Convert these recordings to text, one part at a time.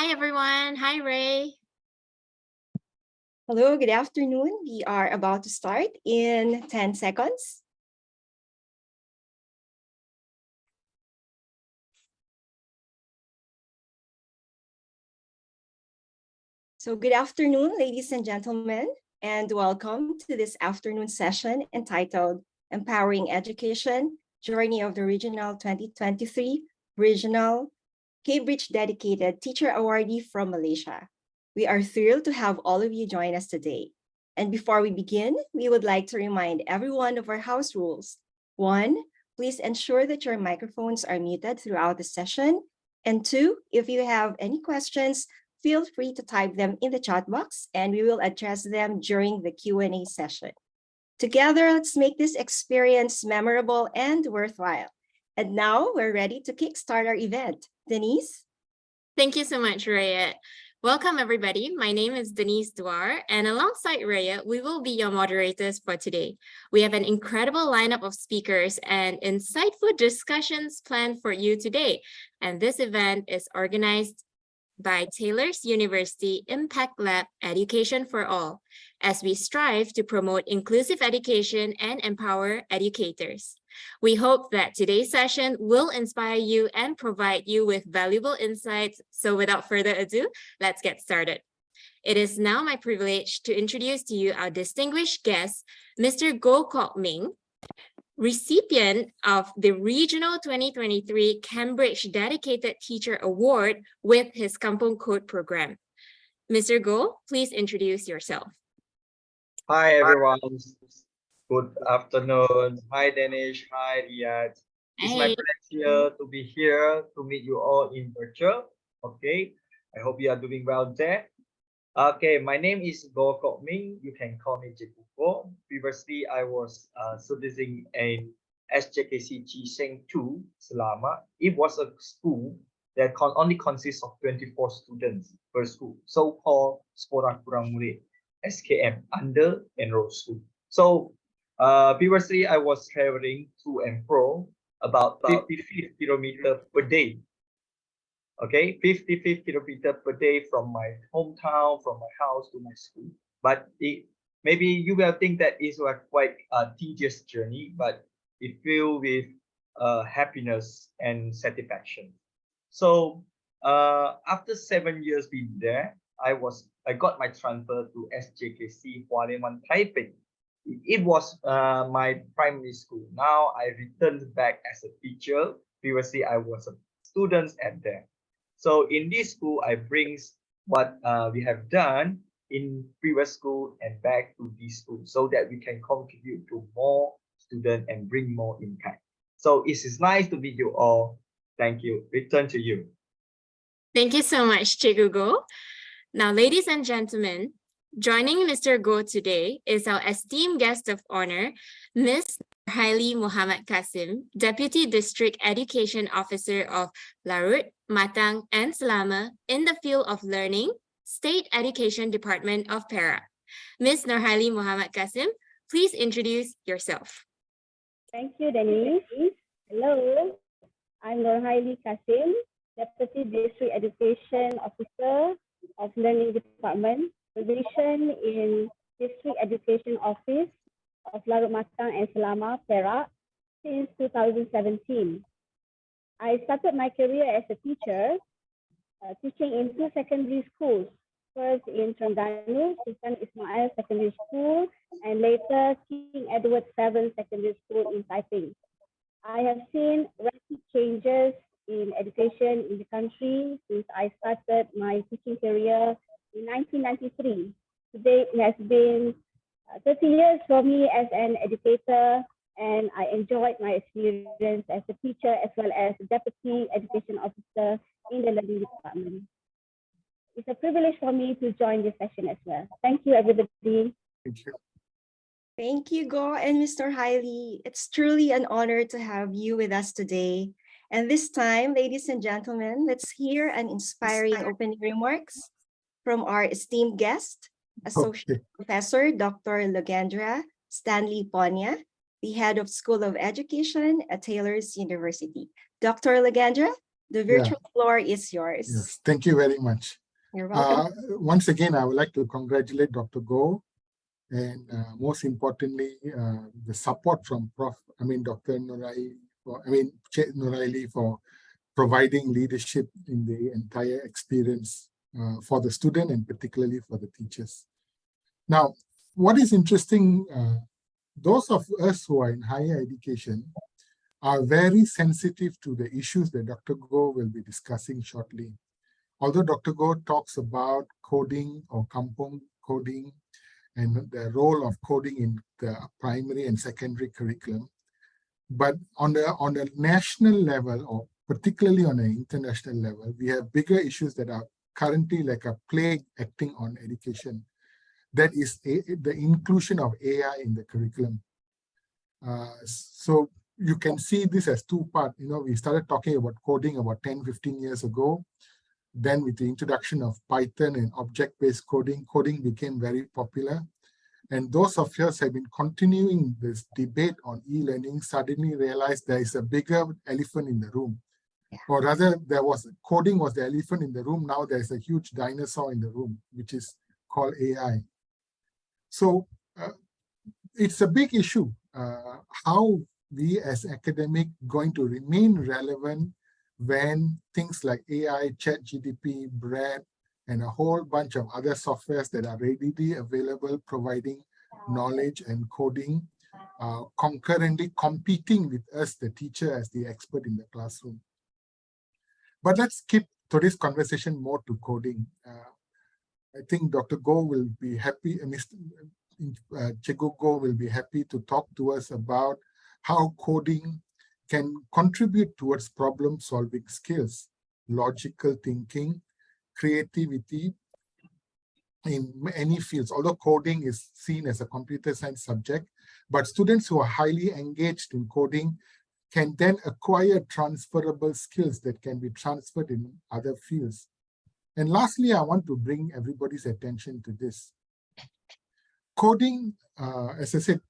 Hi, everyone. Hi, Ray. Hello, good afternoon. We are about to start in 10 seconds. So good afternoon, ladies and gentlemen, and welcome to this afternoon session entitled Empowering Education, Journey of the Regional 2023 Regional Cambridge Dedicated Teacher Awardee from Malaysia. We are thrilled to have all of you join us today. And before we begin, we would like to remind everyone of our house rules. 1, please ensure that your microphones are muted throughout the session. And 2, if you have any questions, feel free to type them in the chat box and we will address them during the Q&A session. Together, let's make this experience memorable and worthwhile. And now we're ready to kickstart our event. Denise? Thank you so much, Raya. Welcome, everybody. My name is Denise Duar, and alongside Raya, we will be your moderators for today. We have an incredible lineup of speakers and insightful discussions planned for you today. And this event is organized by Taylor's University Impact Lab Education for All, as we strive to promote inclusive education and empower educators. We hope that today's session will inspire you and provide you with valuable insights. So without further ado, let's get started. It is now my privilege to introduce to you our distinguished guest, Mr. Goh Kok Meng, recipient of the Regional 2023 Cambridge Dedicated Teacher Award with his Kampong Code program. Mr. Goh, please introduce yourself. Hi, everyone. Good afternoon. Hi, Danish. Hi, Riyadh. It's my pleasure to be here to meet you all in virtual. Okay, I hope you are doing well there. Okay, my name is Goh Kok Meng. You can call me Jekuko. Previously, I was studying in SJKC Giseng 2, Selama. It was a school that only consists of 24 students per school, so-called Sekolah Kurang Murid, SKM, under enrolled school. So previously, I was traveling to and fro about 55 kilometers per day. Okay, 55 kilometers per day from my hometown, from my house to my school. But maybe you will think that it's a quite tedious journey, but it filled with happiness and satisfaction. So after 7 years being there, I got my transfer to SJKC Hualiman Taipei. It was my primary school. Now I returned back as a teacher. Previously, I was a student at there. So in this school, I bring what we have done in previous school and back to this school so that we can contribute to more students and bring more impact. So it is nice to meet you all. Thank you. Return to you. Thank you so much, Cikgu Goh. Now, ladies and gentlemen, joining Mr. Goh today is our esteemed guest of honor, Ms. Norhaili Mohd Kassim, Deputy District Education Officer of Larut, Matang, and Selama in the field of learning, State Education Department of Perak. Ms. Norhaili Mohd Kassim, please introduce yourself. Thank you, Denise. Hello, I'm Norhaili Kassim, Deputy District Education Officer of Learning Department, position in District Education Office of Larut Matang and Selama, Perak, since 2017. I started my career as a teacher, teaching in 2 secondary schools, first in Terengganu, Sultan Ismail Secondary School, and later King Edward VII Secondary School in Taipei. I have seen rapid changes in education in the country since I started my teaching career in 1993. Today it has been 30 years for me as an educator, and I enjoyed my experience as a teacher as well as Deputy Education Officer in the Learning Department. It's a privilege for me to join this session as well. Thank you, everybody. Thank you, Goh and Mr. Hailey. It's truly an honor to have you with us today. And this time, ladies and gentlemen, let's hear an inspiring opening remarks from our esteemed guest, Associate Professor Dr. Logendra Stanley Ponya, the Head of School of Education at Taylor's University. Dr. Logendra, The virtual floor is yours. Yes, thank you very much. You're welcome. Once again, I would like to congratulate Dr. Goh, and most importantly, the support from Dr. Norhaili for providing leadership in the entire experience for the student and particularly for the teachers. Now, what is interesting, those of us who are in higher education are very sensitive to the issues that Dr. Goh will be discussing shortly. Although Dr. Goh talks about coding or Kampong coding and the role of coding in the primary and secondary curriculum, but on the national level, or particularly on an international level, we have bigger issues that are currently like a plague acting on education. That is the inclusion of AI in the curriculum. So you can see this as two parts. We started talking about coding about 10, 15 years ago. Then with the introduction of Python and object-based coding, coding became very popular. And those of us have been continuing this debate on e-learning suddenly realized there is a bigger elephant in the room. Or rather, coding was the elephant in the room. Now there's a huge dinosaur in the room, which is called AI. So it's a big issue. How we as academic going to remain relevant when things like AI, ChatGPT, BRED, and a whole bunch of other softwares that are readily available, providing knowledge and coding, concurrently competing with us, the teacher, as the expert in the classroom. But let's keep today's conversation more to coding. I think Dr. Goh will be happy, Mr. Cikgu Goh will be happy to talk to us about how coding can contribute towards problem-solving skills, logical thinking, creativity in many fields. Although coding is seen as a computer science subject, but students who are highly engaged in coding can then acquire transferable skills that can be transferred in other fields. And lastly, I want to bring everybody's attention to this. Coding, as I said,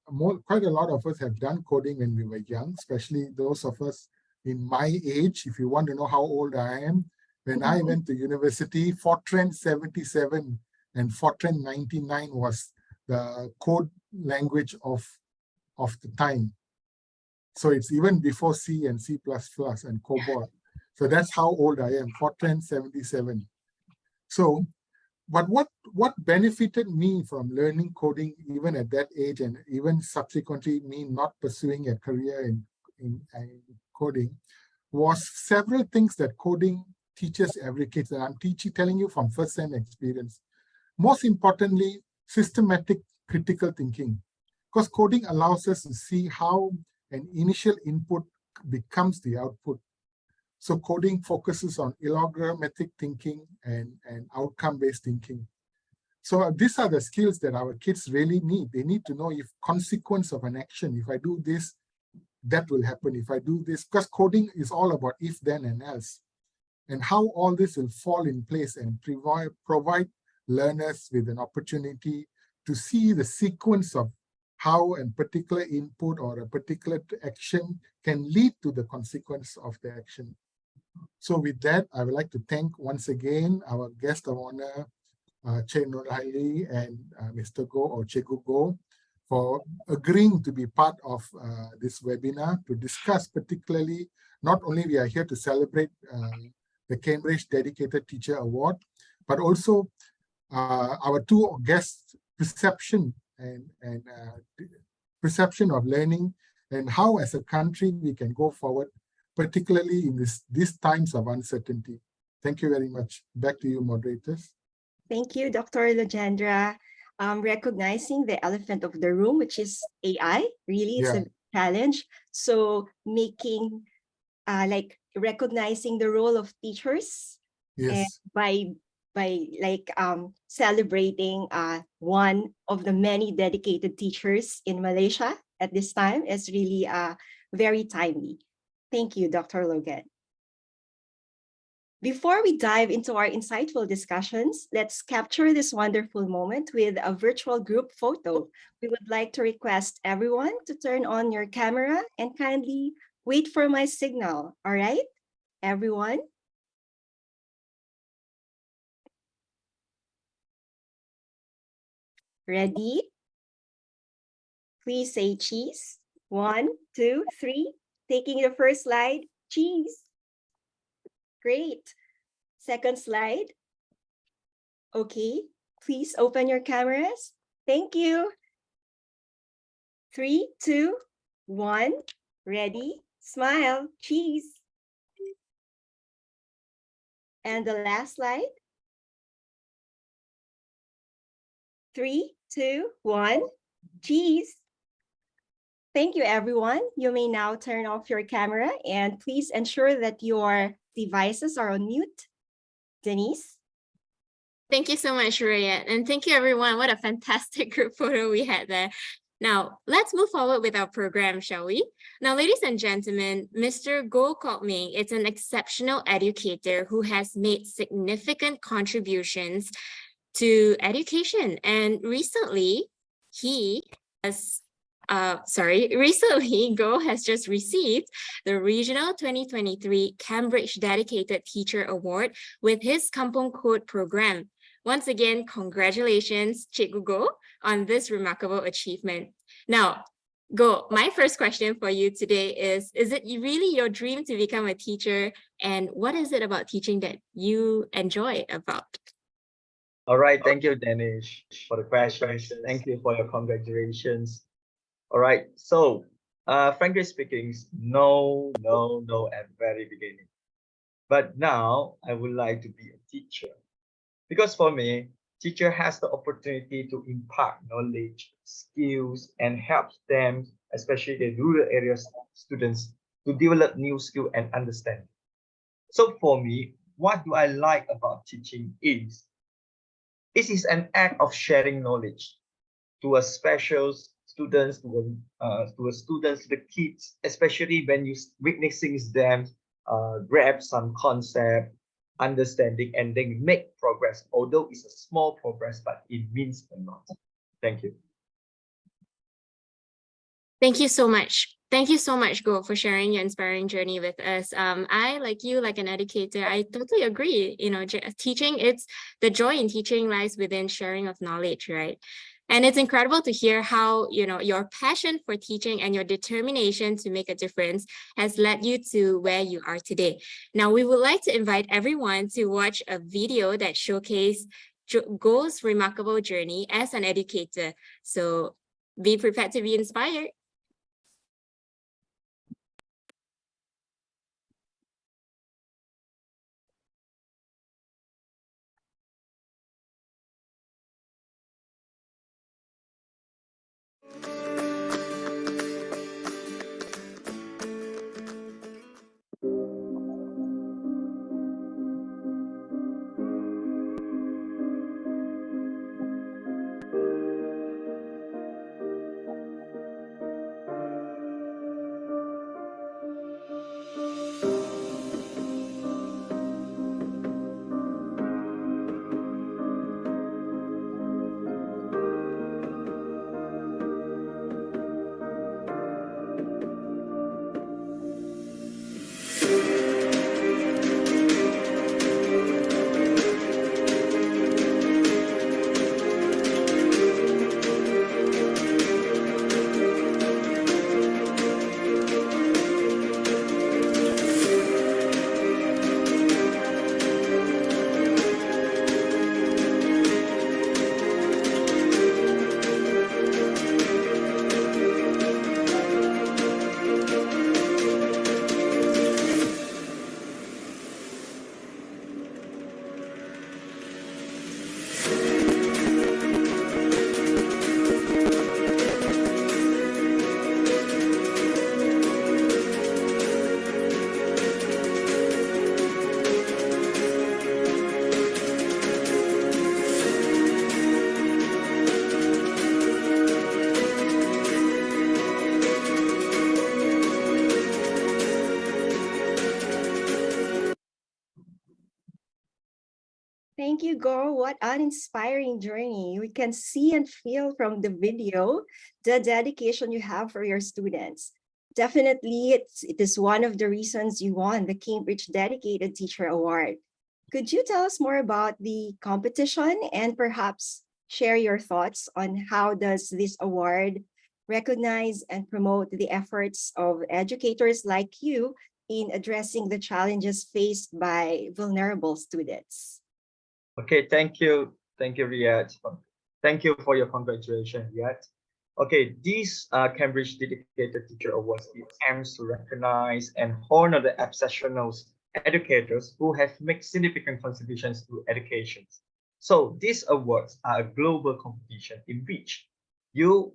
quite a lot of us have done coding when we were young, especially those of us in my age. If you want to know how old I am, when I went to university, Fortran 77 and Fortran 99 was the code language of the time. So it's even before C and C++ and COBOL. So that's how old I am, Fortran 77. So, but what benefited me from learning coding even at that age, and even subsequently me not pursuing a career in coding, was several things that coding teaches every kid. And I'm telling you from first-hand experience. Most importantly, systematic critical thinking, because coding allows us to see how an initial input becomes the output. So coding focuses on algorithmic thinking and outcome-based thinking. So these are the skills that our kids really need. They need to know if consequence of an action, if I do this, that will happen. If I do this, because coding is all about if, then, and else. And how all this will fall in place and provide learners with an opportunity to see the sequence of how a particular input or a particular action can lead to the consequence of the action. So with that, I would like to thank once again our guest of honor, Cik Norhaili and Mr. Goh or Cikgu Goh, for agreeing to be part of this webinar to discuss particularly, not only we are here to celebrate the Cambridge Dedicated Teacher Award, but also our two guests' perception and perception of learning and how as a country we can go forward, particularly in these times of uncertainty. Thank you very much. Back to you, moderators. Thank you, Dr. Legendra. Recognizing the elephant of the room, which is AI, really it's a challenge. So making, recognizing the role of teachers, and by celebrating one of the many dedicated teachers in Malaysia at this time is really very timely. Thank you, Dr. Logan. Before we dive into our insightful discussions, let's capture this wonderful moment with a virtual group photo. We would like to request everyone to turn on your camera and kindly wait for my signal. All right, everyone? Ready? Please say cheese. 1, 2, 3. Taking the first slide, cheese. Great. Second slide. Okay, please open your cameras. Thank you. 3, 2, 1. Ready? Smile, cheese. And the last slide. 3, 2, 1. Cheese. Thank you, everyone. You may now turn off your camera and please ensure that your devices are on mute. Denise? Thank you so much, Raya. And thank you, everyone. What a fantastic group photo we had there. Now, let's move forward with our program, shall we? Now, ladies and gentlemen, Mr. Goh Kok Meng is an exceptional educator who has made significant contributions to education. And recently, Goh has just received the Regional 2023 Cambridge Dedicated Teacher Award with his Kampong Code program. Once again, congratulations, Cikgu Goh, on this remarkable achievement. Now, Goh, my first question for you today is it really your dream to become a teacher? And what is it about teaching that you enjoy about? All right, thank you, Danish, for the questions. Thank you for your congratulations. All right, so frankly speaking, no at very beginning. But now I would like to be a teacher. Because for me, teacher has the opportunity to impart knowledge, skills, and help them, especially the rural areas students, to develop new skill and understanding. So for me, what do I like about teaching is, it is an act of sharing knowledge to a special students, to the kids, especially when you witnessing them grab some concept, understanding, and then make progress. Although it's a small progress, but it means a lot. Thank you. Thank you so much. Thank you so much, Goh, for sharing your inspiring journey with us. I, like you, like an educator, I totally agree. You know, teaching, the joy in teaching lies within sharing of knowledge, right? And it's incredible to hear how, you know, your passion for teaching and your determination to make a difference has led you to where you are today. Now, we would like to invite everyone to watch a video that showcases Goh's remarkable journey as an educator. So be prepared to be inspired. Thank you, Goh. What an inspiring journey. We can see and feel from the video the dedication you have for your students. Definitely, it is one of the reasons you won the Cambridge Dedicated Teacher Award. Could you tell us more about the competition and perhaps share your thoughts on how does this award recognize and promote the efforts of educators like you in addressing the challenges faced by vulnerable students. Okay, thank you. Thank you, Riyadh. Thank you for your congratulations, Riyadh. Okay, this Cambridge Dedicated Teacher Awards, it aims to recognize and honor the exceptional educators who have made significant contributions to education. So these awards are a global competition in which you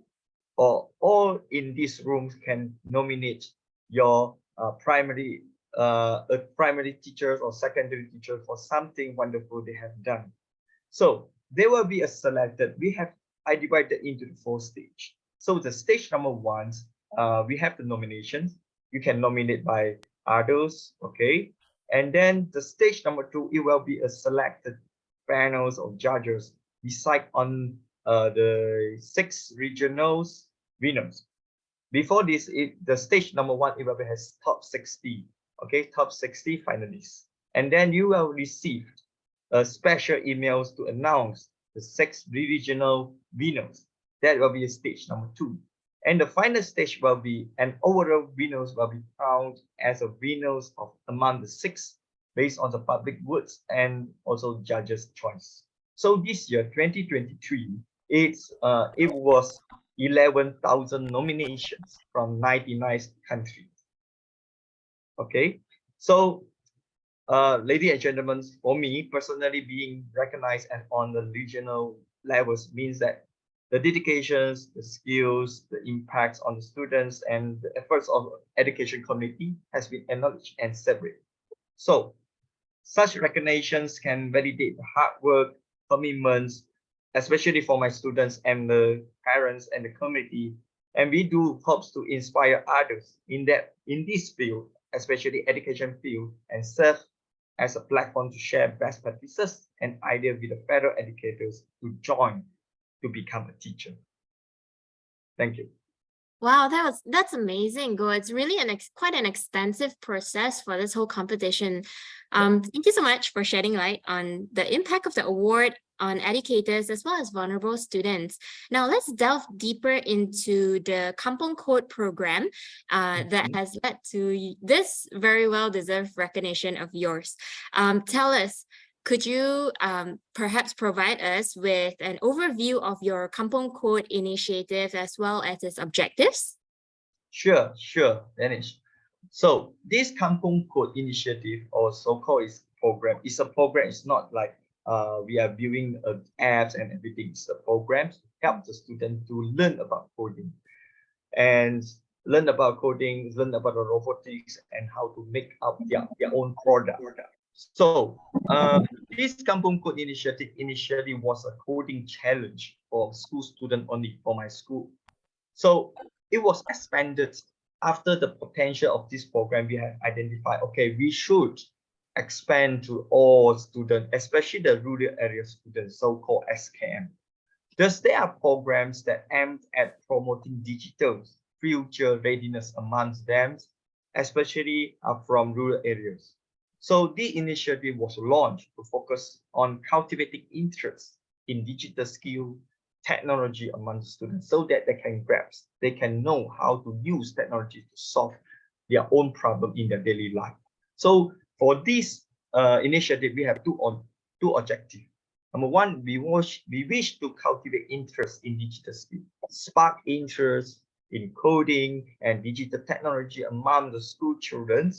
or all in these rooms can nominate your primary teachers or secondary teachers for something wonderful they have done. So they will be selected. I divided into the 4 stages. So the stage number 1, we have the nominations. You can nominate by others, okay? And then the stage number 2, it will be a selected panels of judges decide on the 6 regionals winners. Before this, the stage number 1, it will be has top 60, okay? Top 60 finalists. And then you will receive special emails to announce the 6 regional winners. That will be stage number 2. And the final stage will be an overall winners will be found as a winners of among the 6 based on the public votes and also judges' choice. So this year, 2023, it was 11,000 nominations from 99 countries. Okay, so ladies and gentlemen, for me personally, being recognized and on the regional levels means that the dedications, the skills, the impacts on the students, and the efforts of education community has been acknowledged and celebrated. So such recognitions can validate the hard work, commitments, especially for my students and the parents and the community. And we do hopes to inspire others in this field, especially education field, and serve as a platform to share best practices and ideas with the fellow educators to join to become a teacher. Thank you. Wow, that's amazing, Go. It's really quite an extensive process for this whole competition. Thank you so much for shedding light on the impact of the award on educators as well as vulnerable students. Now let's delve deeper into the Kampong Code program that has led to this very well-deserved recognition of yours. Tell us, could you perhaps provide us with an overview of your Kampong Code initiative as well as its objectives? Sure, Danish. So this Kampong Code initiative, or so-called program, is a program. It's not like we are building apps and everything. It's a program to help the student to learn about coding and learn about coding, learn about the robotics and how to make up their own product. So this Kampong Code initiative initially was a coding challenge for school students only for my school. So it was expanded after the potential of this program. We have identified, okay, we should expand to all students, especially the rural area students, so-called SKM. Thus, there are programs that aim at promoting digital future readiness amongst them, especially from rural areas. So the initiative was launched to focus on cultivating interest in digital skill, technology among students so that they can know how to use technology to solve their own problem in their daily life. So for this initiative, we have two objectives. Number one, we wish to cultivate interest in digital skill, spark interest in coding and digital technology among the school children.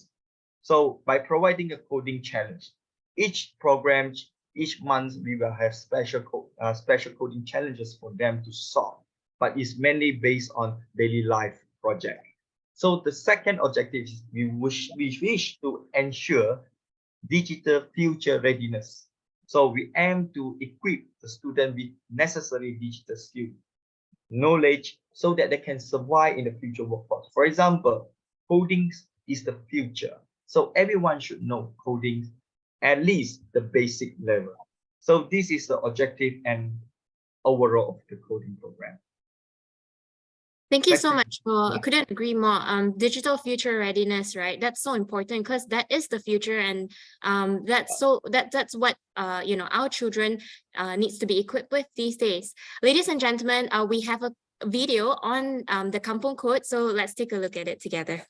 So by providing a coding challenge, each month we will have special coding challenges for them to solve, but it's mainly based on daily life project. So the second objective is we wish to ensure digital future readiness. So we aim to equip the student with necessary digital skills, knowledge, so that they can survive in the future workforce. For example, coding is the future. So everyone should know coding, at least the basic level. So this is the objective and overall of the coding program. Thank you Back so to much. Well, I couldn't agree more. Digital future readiness, right? That's so important because that is the future, and that's what our children needs to be equipped with these days. Ladies and gentlemen, we have a video on the Kampong Code, so let's take a look at it together.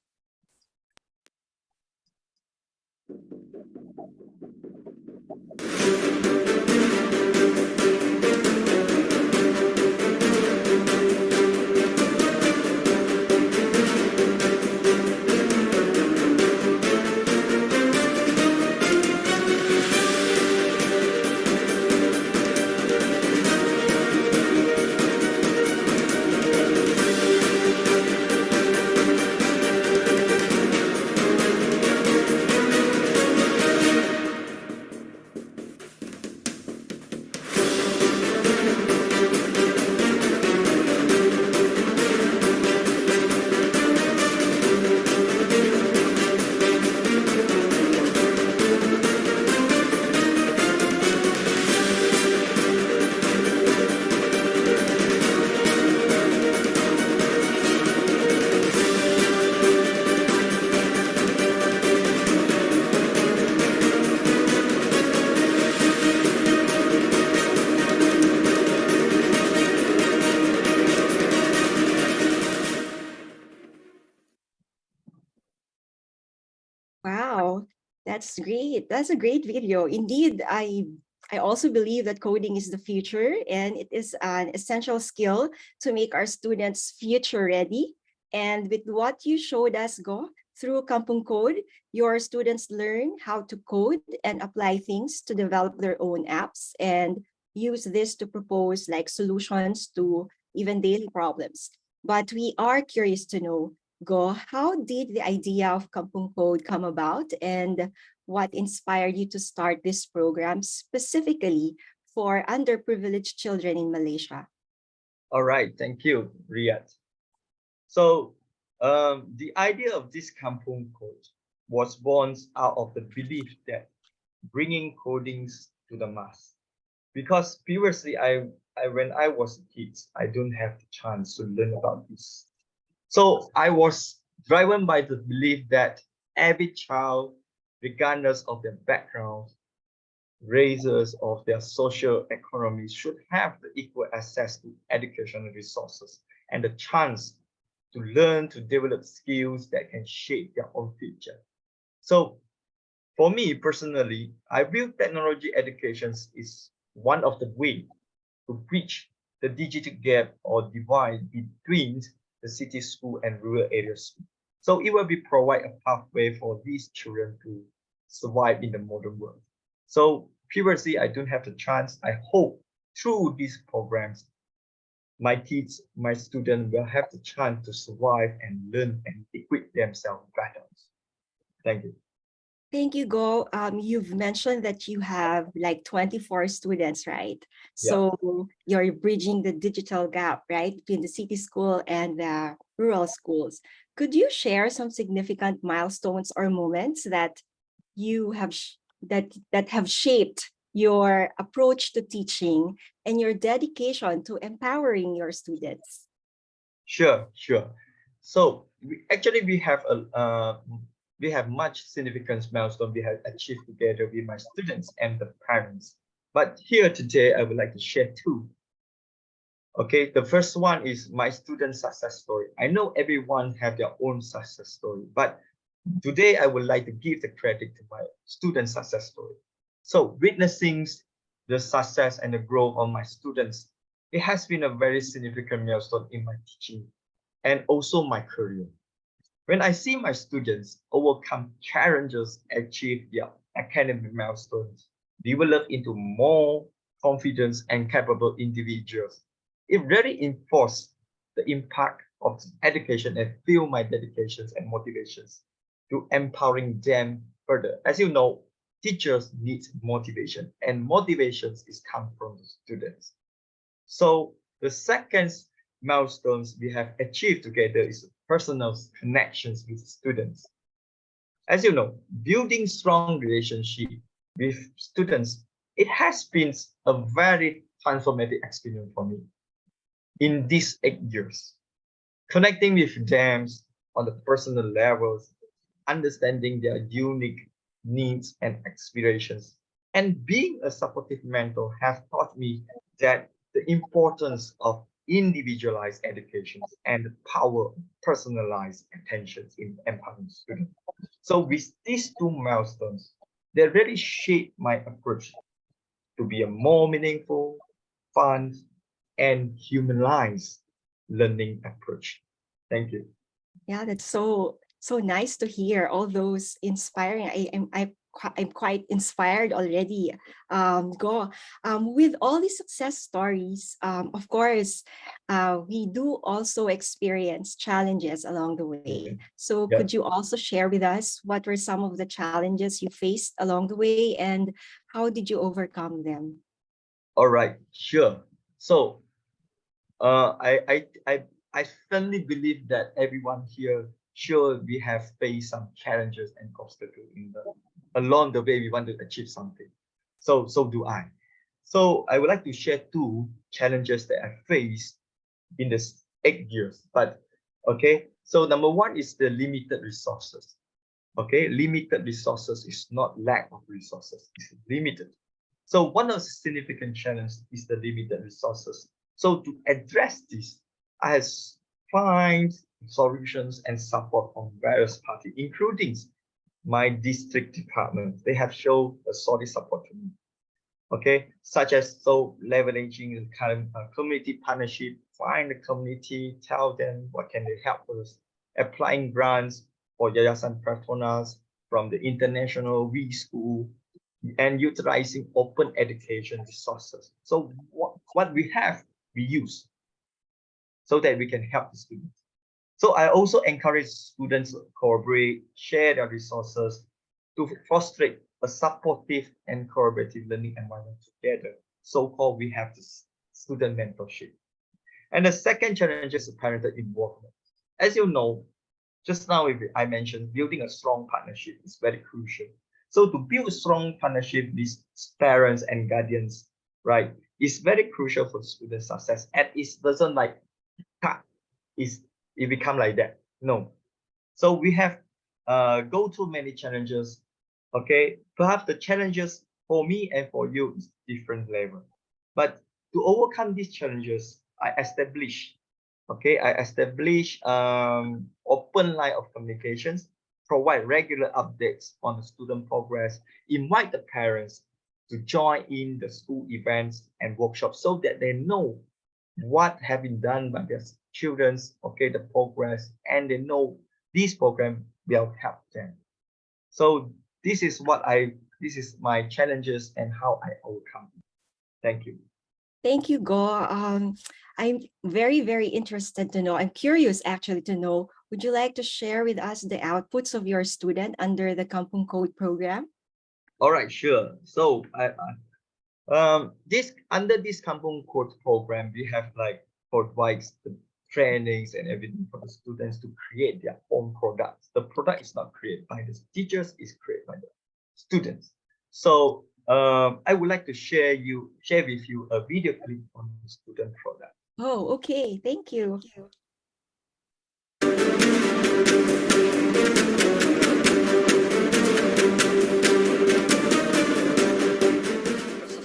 Wow, that's great. That's a great video. Indeed, I also believe that coding is the future, and it is an essential skill to make our students future ready. And with what you showed us, Go, through Kampong Code, your students learn how to code and apply things to develop their own apps and use this to propose like solutions to even daily problems. But we are curious to know, Go, how did the idea of Kampong Code come about, and what inspired you to start this program specifically for underprivileged children in Malaysia? All right, thank you, Riyadh. So the idea of this Kampong Code was born out of the belief that bringing codings to the mass. Because previously, when I was a kid, I don't have the chance to learn about this. So I was driven by the belief that every child, regardless of their background, races, of their social economy, should have the equal access to educational resources and the chance to learn to develop skills that can shape their own future. So for me personally, I view technology education is one of the ways to bridge the digital gap or divide between the city school and rural areas. So it will be provide a pathway for these children to survive in the modern world. So previously, I don't have the chance. I hope through these programs, my kids, my students will have the chance to survive and learn and equip themselves better. Thank you. Thank you, Go. You've mentioned that you have like 24 students, right? So you're bridging the digital gap, right, between the city school and the rural schools. Could you share some significant milestones or moments that you have that have shaped your approach to teaching and your dedication to empowering your students? Sure. So we have much significant milestone we have achieved together with my students and the parents. But here today, I would like to share two. Okay, the first one is my student success story. I know everyone have their own success story, but today I would like to give the credit to my student success story. So witnessing the success and the growth of my students, it has been a very significant milestone in my teaching and also my career. When I see my students overcome challenges, achieve their academic milestones, develop into more confident and capable individuals, it really enforces the impact of education and fuel my dedications and motivations to empowering them further. As you know, teachers need motivation, and motivations is come from the students. So the second milestones we have achieved together is personal connections with students. As you know, building strong relationship with students, it has been a very transformative experience for me in these 8 years. connecting with them on the personal levels, understanding their unique needs and aspirations. And being a supportive mentor has taught me that the importance of individualized education and the power of personalized attention in empowering students. So with these two milestones, they really shaped my approach to be a more meaningful, fun, and humanized learning approach. Thank you. Yeah, that's so nice to hear all those inspiring. I'm quite inspired already. Go with all these success stories. Of course, we do also experience challenges along the way. So Yeah. could you also share with us what were some of the challenges you faced along the way, and how did you overcome them? All right, sure. So I firmly believe that everyone here, sure, we have faced some challenges and obstacles along the way we want to achieve something. So do I. So I would like to share two challenges that I faced in this 8 years. But okay, so number one is the limited resources. Okay, limited resources is not lack of resources, it's limited. So one of the significant challenges is the limited resources. So to address this, I have find solutions and support from various parties, including my district department. They have shown a solid support to me. Okay, such as so leveraging the current community partnership, find the community, tell them what can they help us, applying grants for Yayasan Pratonas from the international We School, and utilizing open education resources. So what we have, we use so that we can help the students. So I also encourage students to cooperate, share their resources to foster a supportive and collaborative learning environment together. So-called we have this student mentorship. And the second challenge is parental involvement. As you know, just now I mentioned building a strong partnership is very crucial. So to build a strong partnership with parents and guardians, right, is very crucial for student success. And it doesn't like it become like that. No. So we have go through many challenges. Okay, perhaps the challenges for me and for you is different level. But to overcome these challenges, I establish open line of communications, provide regular updates on the student progress, invite the parents to join in the school events and workshops so that they know what have been done by their children's, the progress, and they know this program will help them. So this is my challenges and how I overcome it. Thank you. Thank you, Go. I'm very, very interested to know. I'm curious actually to know, would you like to share with us the outputs of your student under the Kampong Code program? All right, sure. So under this Kampong Code program, we have like provides the trainings and everything for the students to create their own products. The product is not created by the teachers, it's created by the students. So I would like to share with you a video clip on the student product. Oh, okay. Thank you.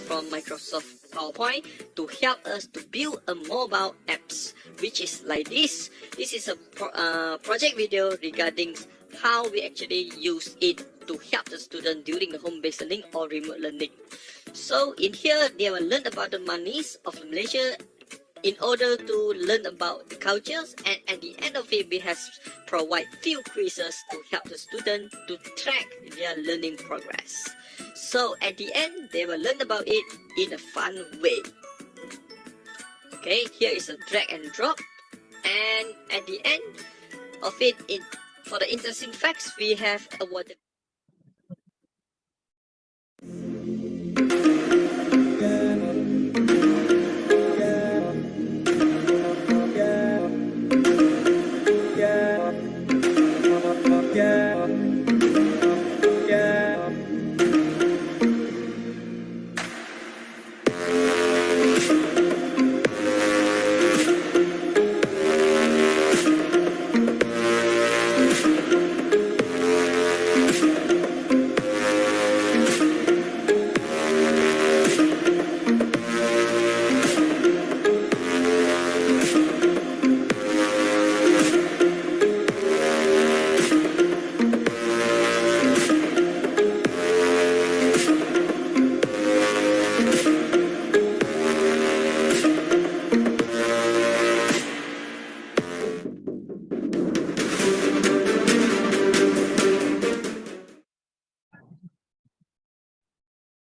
From Microsoft PowerPoint to help us to build a mobile apps, which is like this. This is a project video regarding how we actually use it to help the student during the home-based learning or remote learning. So in here, they will learn about the monies of Malaysia in order to learn about the cultures, and at the end of it, we have provide few quizzes to help the student to track their learning progress. So at the end, they will learn about it in a fun way. Okay, here is a drag and drop, and at the end of it, for the interesting facts, we have awarded.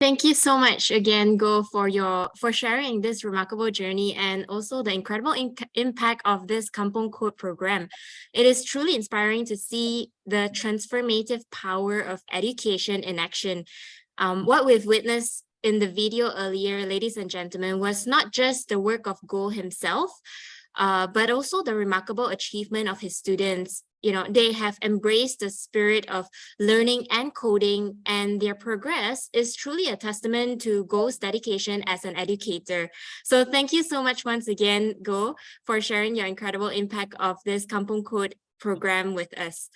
Thank you so much again, Go, for sharing this remarkable journey and also the incredible impact of this Kampong Code program. It is truly inspiring to see the transformative power of education in action. What we've witnessed in the video earlier, ladies and gentlemen, was not just the work of Go himself, but also the remarkable achievement of his students. You know, they have embraced the spirit of learning and coding, and their progress is truly a testament to Go's dedication as an educator. So thank you so much once again, Go, for sharing your incredible impact of this Kampong Code program with us.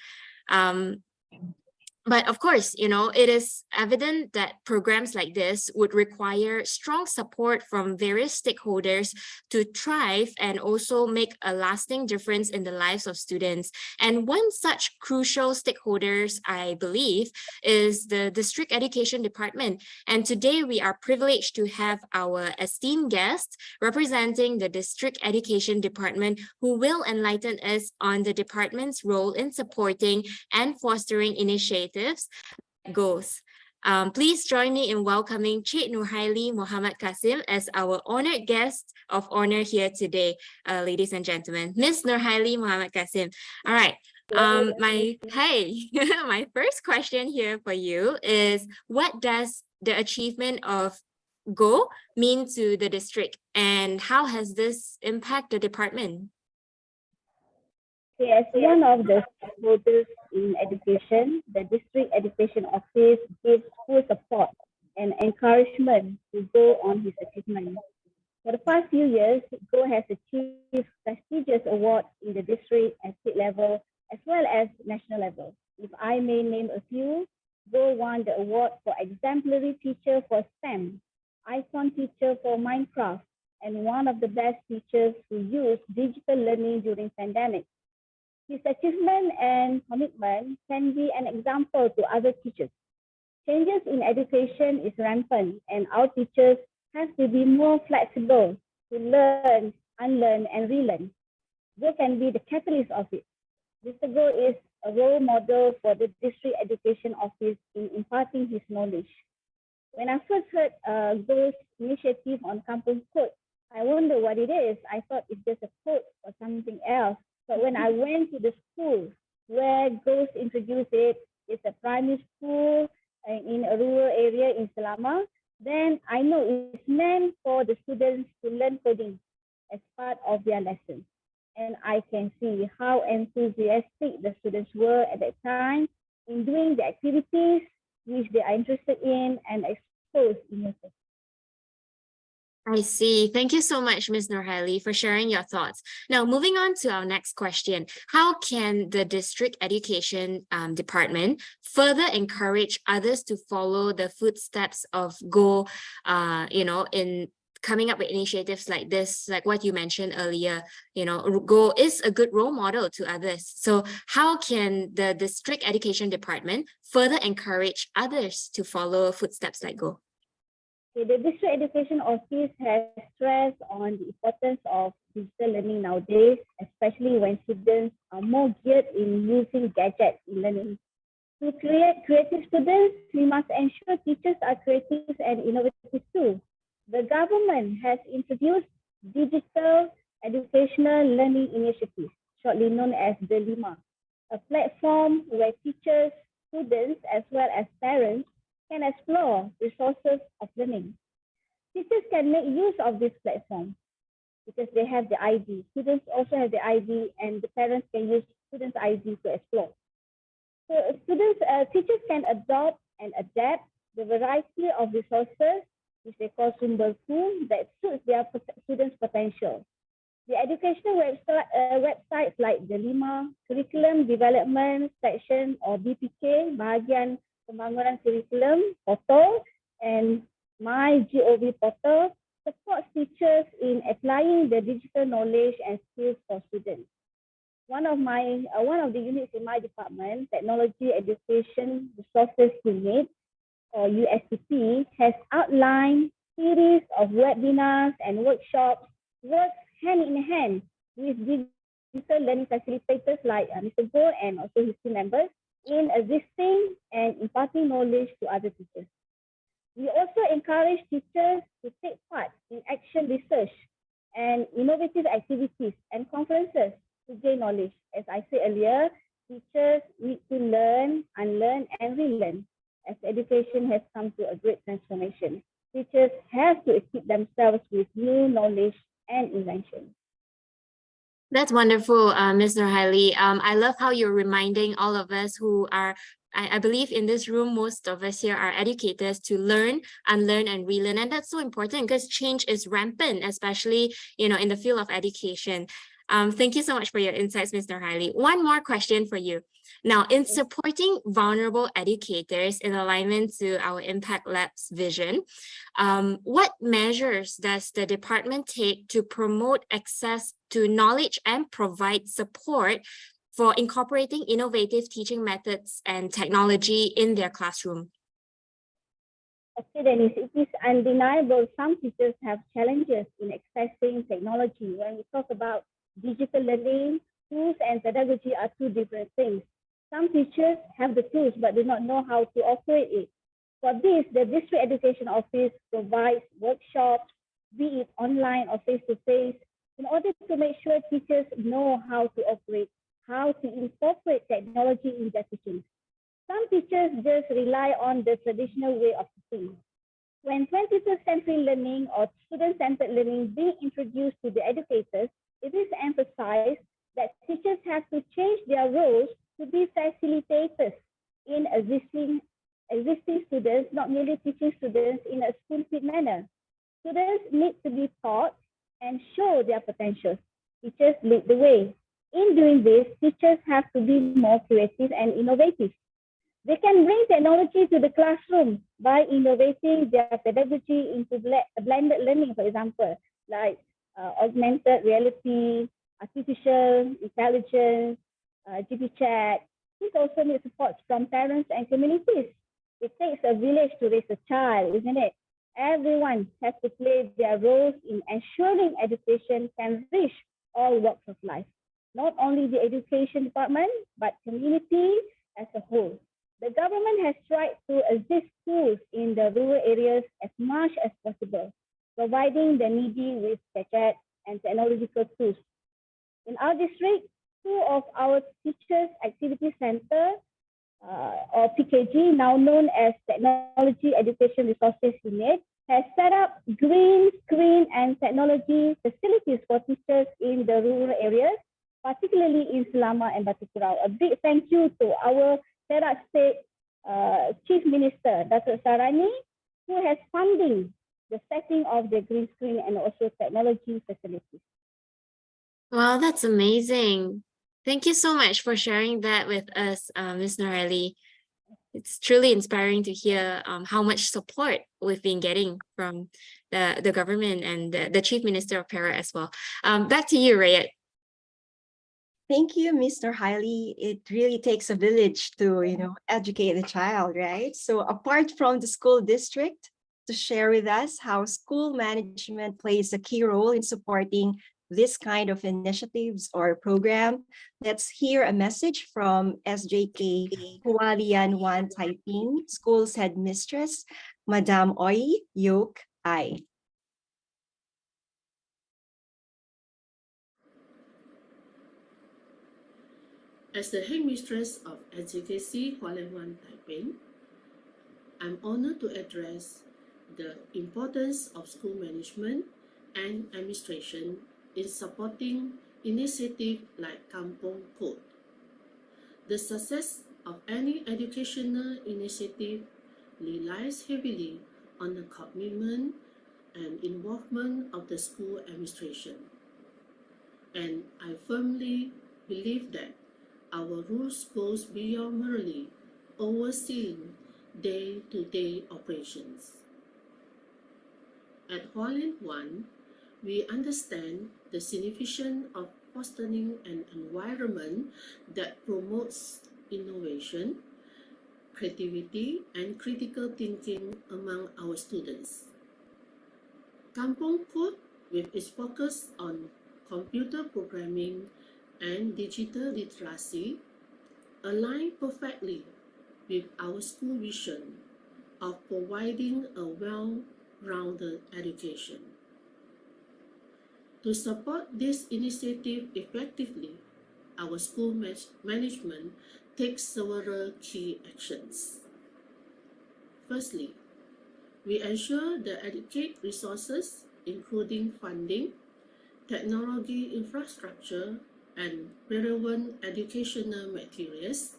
But of course, you know, it is evident that programs like this would require strong support from various stakeholders to thrive and also make a lasting difference in the lives of students. And one such crucial stakeholders, I believe, is the District Education Department. And today we are privileged to have our esteemed guest representing the District Education Department, who will enlighten us on the department's role in supporting and fostering initiatives goes. Please join me in welcoming Cik Norhaili Mohd Kassim as our honored guest of honor here today, ladies and gentlemen. Miss Norhaili Mohd Kassim. All right. My first question here for you is, what does the achievement of Go mean to the district, and how has this impacted the department? As one of the stakeholders in education, the District Education Office gives full support and encouragement to Go on his achievement. For the past few years, Go has achieved prestigious awards in the district and state level, as well as national level. If I may name a few, Go won the award for exemplary teacher for STEM, icon teacher for Minecraft, and one of the best teachers who used digital learning during pandemic. His achievement and commitment can be an example to other teachers. Changes in education is rampant, and our teachers have to be more flexible to learn, unlearn, and relearn. Go can be the catalyst of it. Mr. Go is a role model for the District Education Office in imparting his knowledge. When I first heard Go's initiative on Kampong Code, I wonder what it is. I thought it's just a code or something else. But when I went to the school where Go's introduced it, it's a primary school in a rural area in Selama, then I know it's meant for the students to learn coding as part of their lessons. And I can see how enthusiastic the students were at that time in doing the activities which they are interested in and exposed innocence. I see. Thank you so much, Ms. Norhaili, for sharing your thoughts. Now, moving on to our next question. How can the District Education Department further encourage others to follow the footsteps of Go, in coming up with initiatives like this, like what you mentioned earlier? You know, Go is a good role model to others. So how can the District Education Department further encourage others to follow footsteps like Go? The District Education Office has stressed on the importance of digital learning nowadays, especially when students are more geared in using gadgets in learning. To create creative students, we must ensure teachers are creative and innovative too. The government has introduced digital educational learning initiatives, shortly known as the DELIMA, a platform where teachers, students, as well as parents can explore resources of learning. Teachers can make use of this platform because they have the ID. Students also have the ID, and the parents can use students' ID to explore. So teachers can adopt and adapt the variety of resources, which they call sumber pool, that suits their students' potential. The educational websites like the DELIMA, Curriculum Development Section or BPK, Bahagian Pembangunan Curriculum Portal, and My GOV Portal supports teachers in applying the digital knowledge and skills for students. One of the units in my department, Technology Education Resources Unit, or USCP, has outlined series of webinars and workshops work hand in hand with digital learning facilitators like Mr. Go and also his team members in assisting and imparting knowledge to other teachers. We also encourage teachers to take part in action research and innovative activities and conferences to gain knowledge. As I said earlier, teachers need to learn, unlearn, and relearn. As education has come to a great transformation, teachers have to equip themselves with new knowledge and invention. That's wonderful, Ms. Norhaili. I love how you're reminding all of us who are, I believe in this room, most of us here are educators, to learn, unlearn, and relearn. And that's so important because change is rampant, especially, in the field of education. Thank you so much for your insights, Ms. Norhaili. One more question for you. Now, in supporting vulnerable educators in alignment to our Impact Lab's vision, what measures does the department take to promote access to knowledge and provide support for incorporating innovative teaching methods and technology in their classroom? Okay, Dennis, it is undeniable some teachers have challenges in accessing technology. When we talk about digital learning, tools and pedagogy are two different things. Some teachers have the tools but do not know how to operate it. For this, the District Education Office provides workshops, be it online or face-to-face, in order to make sure teachers know how to operate, how to incorporate technology in their teaching. Some teachers just rely on the traditional way of teaching. When 21st century learning or student-centered learning being introduced to the educators, it is emphasized that teachers have to change their roles to be facilitators in existing students, not merely teaching students in a spoon-feed manner. Students need to be taught and show their potentials. Teachers lead the way. In doing this, teachers have to be more creative and innovative. They can bring technology to the classroom by innovating their pedagogy into blended learning, for example, like augmented reality, artificial intelligence, GP chat. This also needs support from parents and communities. It takes a village to raise a child, isn't it? Everyone has to play their roles in ensuring education can reach all walks of life, not only the education department, but community as a whole. The government has tried to assist schools in the rural areas as much as possible, providing the needy with gadgets and technological tools. In our district, two of our Teachers Activity Center, or PKG, now known as Technology Education Resources Unit, has set up green screen and technology facilities for teachers in the rural areas, particularly in Selama and Batu Kurau. A big thank you to our Perak State Chief Minister, Dr. Sarani, who has funding the setting of the green screen and also technology facilities. Wow, that's amazing. Thank you so much for sharing that with us, Ms. Norhaili. It's truly inspiring to hear how much support we've been getting from the government and the Chief Minister of Perak as well. Back to you, Rayat. Thank you, Mr. Norhaili. It really takes a village to, educate a child, right? So apart from the school district, to share with us how school management plays a key role in supporting this kind of initiatives or program, let's hear a message from SJK Hualian 1 Taiping School's headmistress, Madam Oi Yok Ai. As the headmistress of SJKC Hualian 1 Taiping, I'm honored to address the importance of school management and administration in supporting initiatives like Kampong Code. The success of any educational initiative relies heavily on the commitment and involvement of the school administration. And I firmly believe that our rules goes beyond merely overseeing day-to-day operations. At Hualian 1, we understand the significance of fostering an environment that promotes innovation, creativity, and critical thinking among our students. Kampong Code, with its focus on computer programming and digital literacy, align perfectly with our school vision of providing a well-rounded education. To support this initiative effectively, our school management takes several key actions. Firstly, we ensure the adequate resources, including funding, technology infrastructure, and relevant educational materials,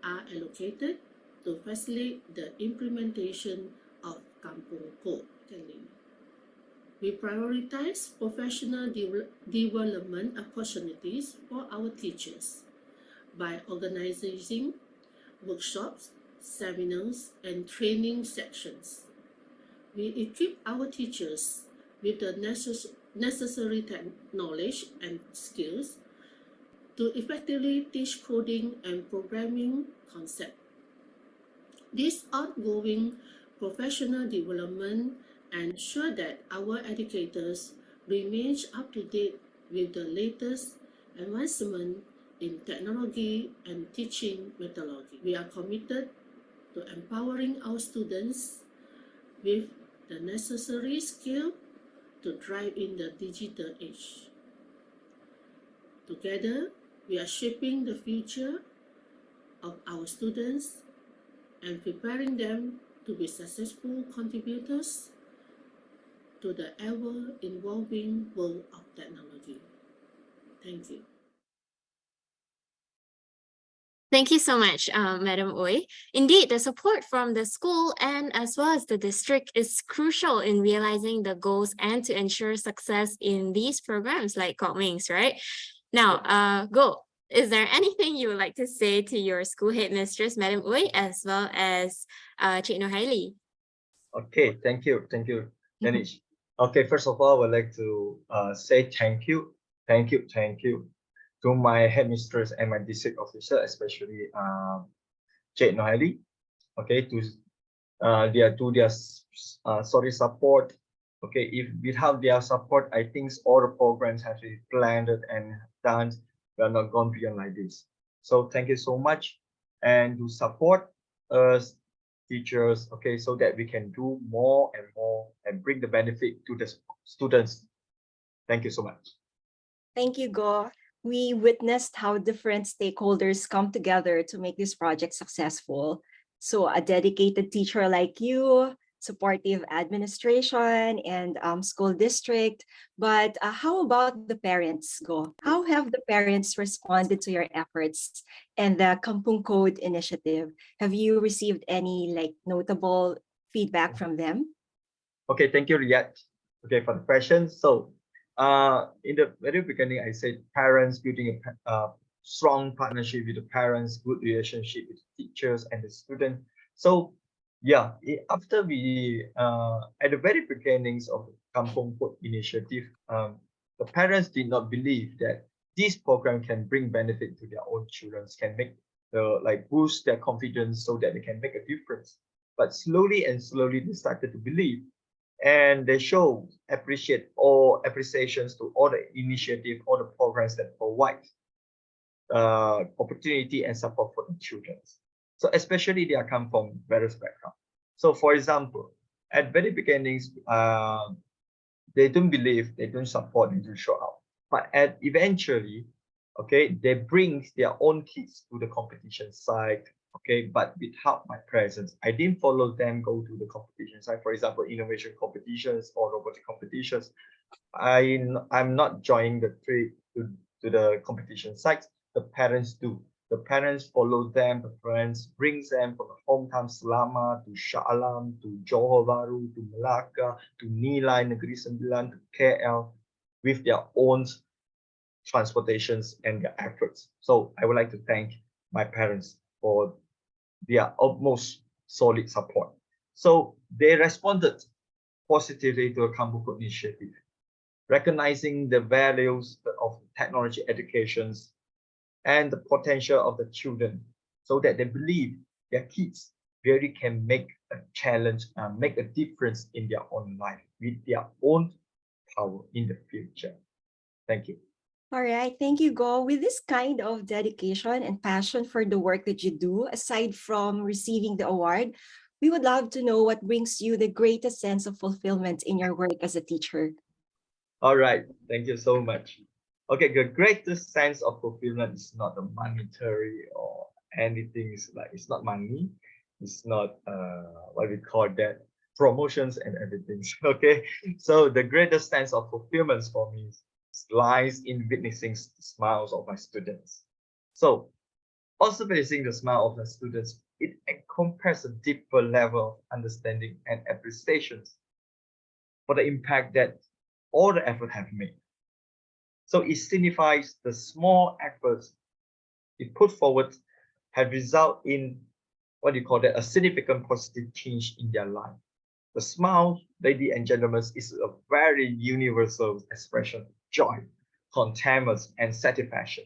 are allocated to facilitate the implementation of Kampong Code. We prioritize professional development opportunities for our teachers by organizing workshops, seminars, and training sections. We equip our teachers with the necessary knowledge and skills to effectively teach coding and programming concepts. This ongoing professional development ensure that our educators remain up to date with the latest advancement in technology and teaching methodology. We are committed to empowering our students with the necessary skill to thrive in the digital age. Together, we are shaping the future of our students and preparing them to be successful contributors to the ever-evolving world of technology. Thank you. Thank you so much, Madam Ooi. Indeed, the support from the school and as well as the district is crucial in realizing the goals and to ensure success in these programs like Kok Meng's, right? Now, Goh, is there anything you would like to say to your school headmistress, Madam Ooi, as well as Cik Norhaili? Okay, thank you, Danish. Okay, first of all, I would like to say thank you to my headmistress and my district officer, especially Cik Norhaili. Okay, to their support. Okay, if without their support, I think all the programs have been planned and done. We are not going beyond like this. So thank you so much, and to support us teachers, okay, so that we can do more and more and bring the benefit to the students. Thank you so much. Thank you, Goh. We witnessed how different stakeholders come together to make this project successful. So a dedicated teacher like you, supportive administration, and school district. But how about the parents, Goh? How have the parents responded to your efforts and the Kampong Code initiative? Have you received any notable feedback from them? Okay, thank you, Riyad. Okay, for the question. So in the very beginning, I said parents building a strong partnership with the parents, good relationship with teachers and the student. So yeah, after we at the very beginnings of the Kampong Code initiative, the parents did not believe that this program can bring benefit to their own children, can make boost their confidence so that they can make a difference. But slowly and slowly, they started to believe, and they show appreciations to all the initiative, all the programs that provide opportunity and support for the children. So especially they come from various backgrounds. So for example, at very beginnings, they don't believe, they don't support, they don't show up. But eventually, okay, they bring their own kids to the competition site, okay, but without my presence. I didn't follow them go to the competition site, for example, innovation competitions or robotic competitions. I'm not joining the trip to the competition sites. The parents do. The parents follow them, the parents brings them from the hometown Selama to Shah Alam, to Johor Bahru, to Melaka, to Nilai, Negeri Sembilan, to KL, with their own transportations and their efforts. So I would like to thank my parents for their utmost solid support. So they responded positively to the Kampong Code initiative, recognizing the values of technology educations and the potential of the children, so that they believe their kids really can make a challenge and make a difference in their own life with their own power in the future. Thank you. All right, thank you, Goh. With this kind of dedication and passion for the work that you do, aside from receiving the award, we would love to know what brings you the greatest sense of fulfillment in your work as a teacher. All right, thank you so much. Okay, the greatest sense of fulfillment is not a monetary or anything. It's not money. It's not what we call that, promotions and everything. Okay, so the greatest sense of fulfillment for me lies in witnessing the smiles of my students. So also witnessing the smile of the students, it encompasses a deeper level of understanding and appreciation for the impact that all the effort have made. So it signifies the small efforts it put forward have resulted in what you call that, a significant positive change in their life. The smile, ladies and gentlemen, is a very universal expression of joy, contentment, and satisfaction.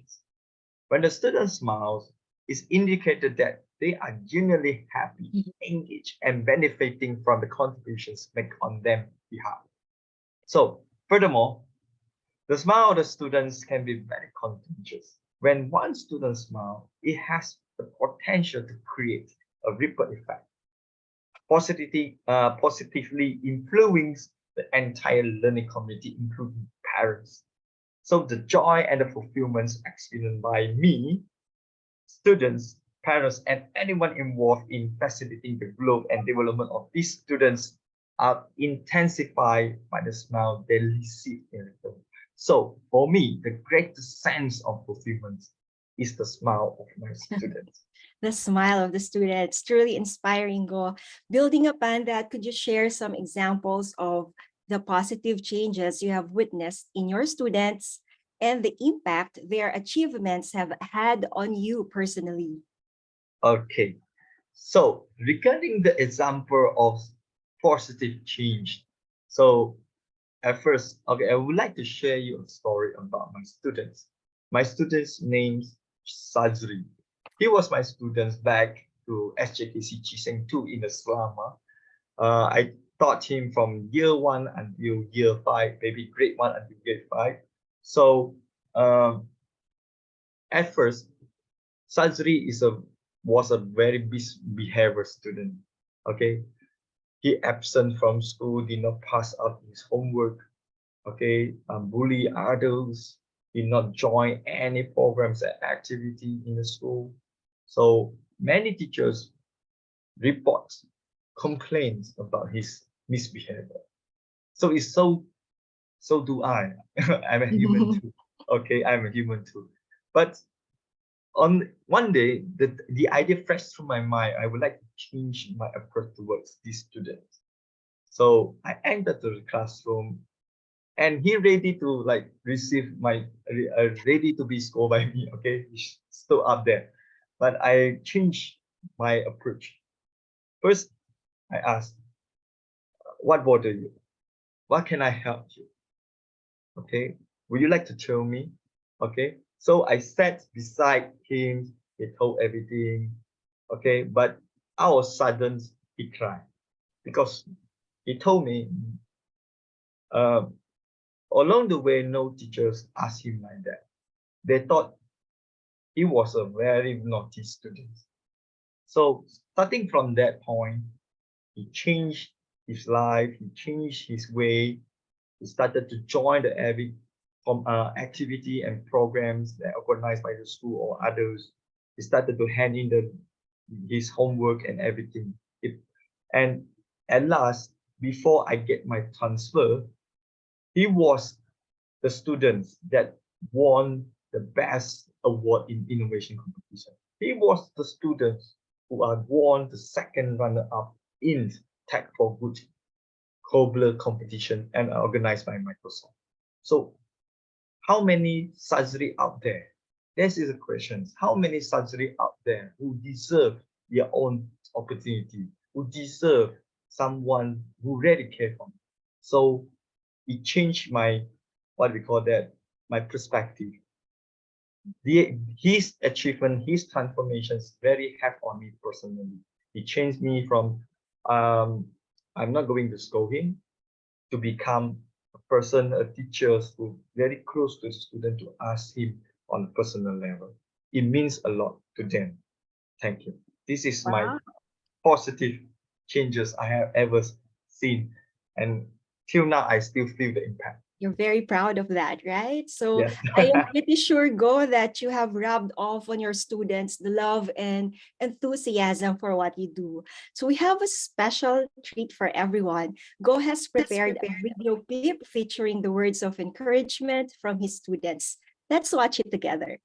When the student smiles, it's indicated that they are genuinely happy, engaged, and benefiting from the contributions made on their behalf. So, furthermore, the smile of the students can be very contagious. When one student smiles, it has the potential to create a ripple effect, positively influence the entire learning community, including parents. So the joy and the fulfillment experienced by me, students, parents, and anyone involved in facilitating the growth and development of these students are intensified by the smile they receive in return. So for me, the greatest sense of fulfillment is the smile of my students. The smile of the students, truly inspiring, Goh. Building upon that, could you share some examples of the positive changes you have witnessed in your students and the impact their achievements have had on you personally? Okay, so regarding the example of positive change, so at first, okay, I would like to share you a story about my students. My student's name is Sajri. He was my student back to SJKC Chiseng 2 in the Selama. I taught him from year 1 until year 5, maybe grade 1 until grade 5. So at first, Sajri was a very misbehavior student. Okay, he absent from school, did not pass up his homework, okay, bully others, did not join any programs and activity in the school. So many teachers report complaints about his misbehavior. So it's so do I. I'm a human too. Okay, I'm a human too. But on one day, the idea flashed through my mind. I would like to change my approach towards these students. So I entered the classroom, and he ready to like receive my ready to be scolded by me. Okay, he's still up there, but I changed my approach. First, I asked, "What bother you? What can I help you? Okay, would you like to tell me?" Okay, so I sat beside him. He told everything. Okay, but all of a sudden he cried because he told me, along the way, no teachers asked him like that. They thought he was a very naughty student. So starting from that point, he changed his life, he changed his way. He started to join the every activity and programs that are organized by the school or others. He started to hand in his homework and everything. And at last, before I get my transfer, he was the students that won the best award in innovation competition. He was the students who are won the second runner-up in Tech for Good Cobbler competition and organized by Microsoft. So how many Sajri out there? This is a question. How many Sajri out there who deserve their own opportunity, who deserve someone who really care for them? So it changed my, what we call that, my perspective. His achievement, his transformations very have on me personally. It changed me from I'm not going to scold him to become a person, a teacher who very close to the student to ask him on a personal level. It means a lot to them. Thank you. This is my Wow. positive changes I have ever seen. And till now, I still feel the impact. You're very proud of that, right? So Yes. I am pretty sure, Go, that you have rubbed off on your students the love and enthusiasm for what you do. So we have a special treat for everyone. Go has prepared a video clip featuring the words of encouragement from his students. Let's watch it together.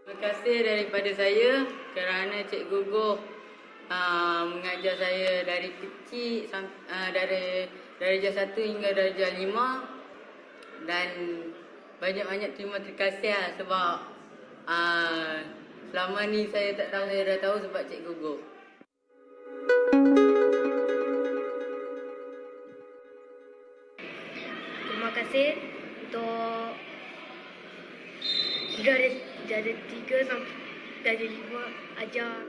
Terima kasih daripada saya kerana Cikgu Goh mengajar saya dari kecil dari darjah 1 hingga darjah 5 dan banyak-banyak terima kasih sebab selama ni saya tak tahu, saya dah tahu sebab Cikgu Goh. Terima kasih untuk dari 3 sampai dari 5 ajar.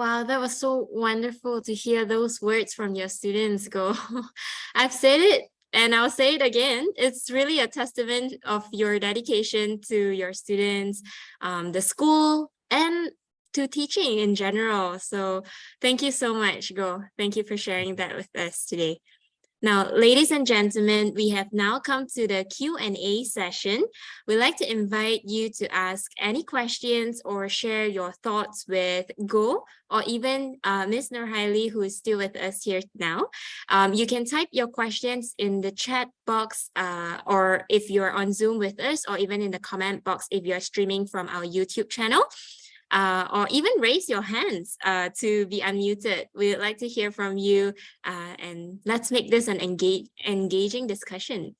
Wow, that was so wonderful to hear those words from your students, Go. I've said it and I'll say it again. It's really a testament of your dedication to your students, the school, and to teaching in general. So thank you so much, Go. Thank you for sharing that with us today. Now, ladies and gentlemen, we have now come to the Q&A session. We'd like to invite you to ask any questions or share your thoughts with Go or even Ms. Norhaili, who is still with us here now. You can type your questions in the chat box or if you're on Zoom with us, or even in the comment box if you're streaming from our YouTube channel. Or even raise your hands to be unmuted. We'd like to hear from you and let's make this an engaging discussion.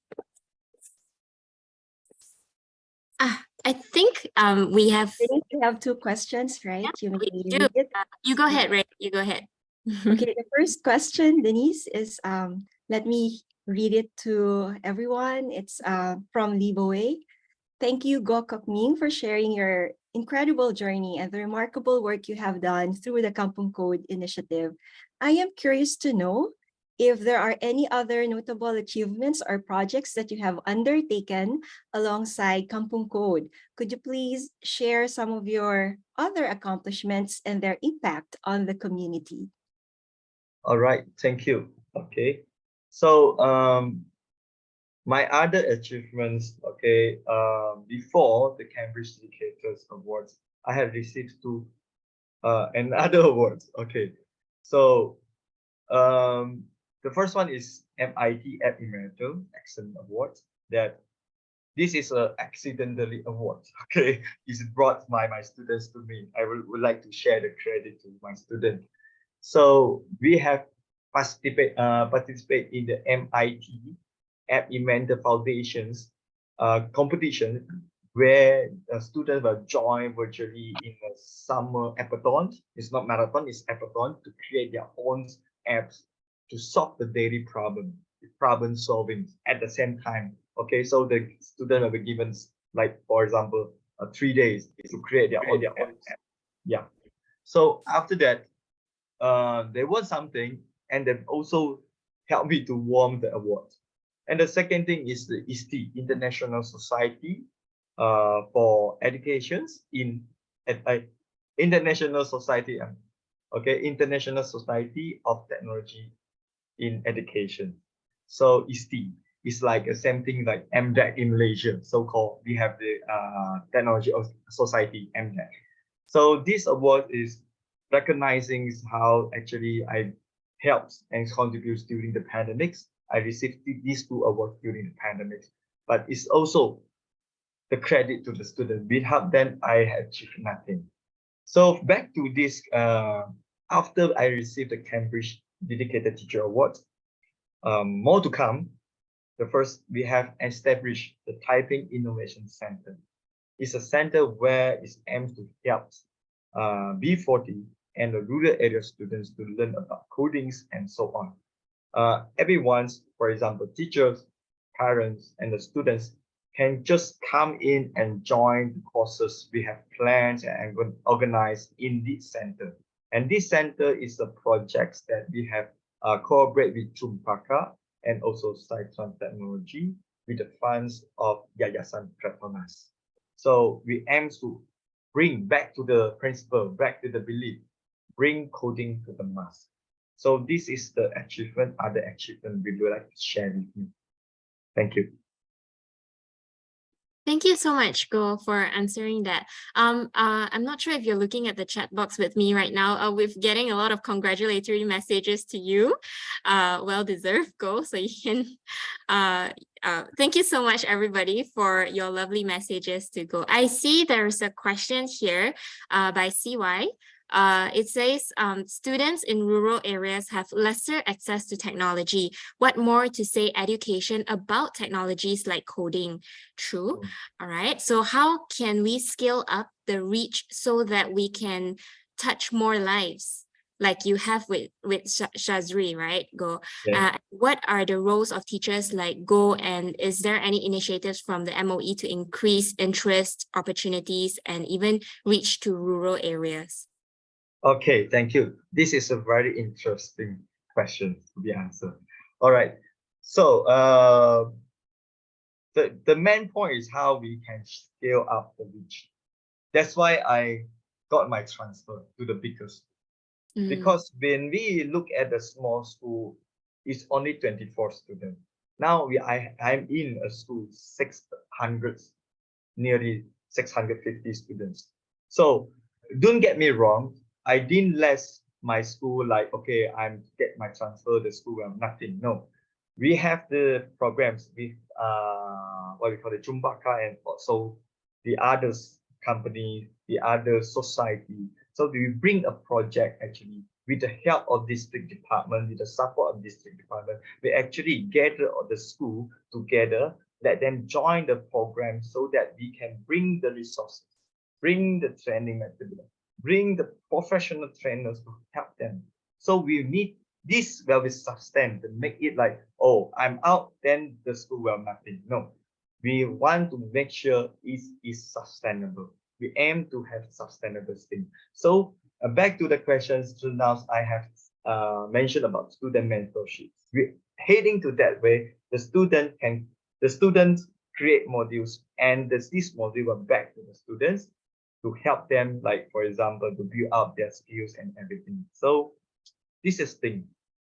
I think we have... We have 2 questions, right? Yeah, you may read it. You go ahead, Ray. You go ahead. Okay, the first question, Denise, is let me read it to everyone. It's from Liboe. Thank you, Goh Kok Meng, for sharing your incredible journey and the remarkable work you have done through the Kampong Code initiative. I am curious to know if there are any other notable achievements or projects that you have undertaken alongside Kampong Code. Could you please share some of your other accomplishments and their impact on the community? All right, thank you. Okay, so my other achievements, okay, before the Cambridge Educators Awards, I have received 2 another awards. Okay, so the first one is MIT App Emeritus Excellent Award. That this is a accidentally award. Okay, it's brought by my students to me. I would like to share the credit to my student. So we have participate in the MIT App Inventor Foundation's competition, where students will join virtually in a summer appathon. It's not marathon, it's appathon, to create their own apps to solve the daily problem solving at the same time. Okay, so the student will be given, like, for example, 3 days to create their own app. Yeah. So after that, they won something, and they also helped me to win the award. And the second thing is the ISTE, International Society for Educations in International Society, International Society of Technology in Education. So ISTE is like the same thing like MDEC in Malaysia, so-called. We have the Technology of Society, MDEC. So this award is recognizing how actually I helped and contributes during the pandemics. I received these 2 awards during the pandemic, but it's also the credit to the student. Without them, I had achieved nothing. So back to this, after I received the Cambridge Dedicated Teacher Award, more to come. The first, we have established the Typing Innovation Center. It's a center where it aims to help B40 and the rural area students to learn about codings and so on. Everyone's, for example, teachers, parents, and the students can just come in and join the courses we have planned and organized in this center. And this center is a project that we have collaborate with Chumpaka and also Cyclone Technology with the funds of Yayasan Petronas. So we aim to bring back to the principle, back to the belief, bring coding to the mass. So this is the achievement, other achievement we would like to share with you. Thank you. Thank you so much, Goh, for answering that. I'm not sure if you're looking at the chat box with me right now. We're getting a lot of congratulatory messages to you. Well deserved, Goh. So you can. Thank you so much, everybody, for your lovely messages to Goh. I see there's a question here by CY. It says students in rural areas have lesser access to technology. What more to say education about technologies like coding? True. All right. So how can we scale up the reach so that we can touch more lives? Like you have with Shazri, right? Goh. Yeah. What are the roles of teachers like Goh, and is there any initiatives from the MOE to increase interest, opportunities, and even reach to rural areas? Okay, thank you. This is a very interesting question to be answered. All right. So the main point is how we can scale up the reach. That's why I got my transfer to the bigger school. Because when we look at the small school, it's only 24 students. Now I'm in a school 600, nearly 650 students. So don't get me wrong, I didn't let my school like, okay, I'm get my transfer, the school will nothing. No, we have the programs with what we call the Chumbaka and also the other company, the other society. So we bring a project actually with the help of district department, with the support of district department. We actually gather the school together, let them join the program so that we can bring the resources, bring the training material, bring the professional trainers to help them. So we need this will be sustained to make it like, oh, I'm out, then the school will nothing. No, we want to make sure it is sustainable. We aim to have sustainable thing. So back to the questions. So now I have mentioned about student mentorship. We're heading to that way. The students create modules, and this module will back to the students to help them, like for example, to build up their skills and everything. So this is thing.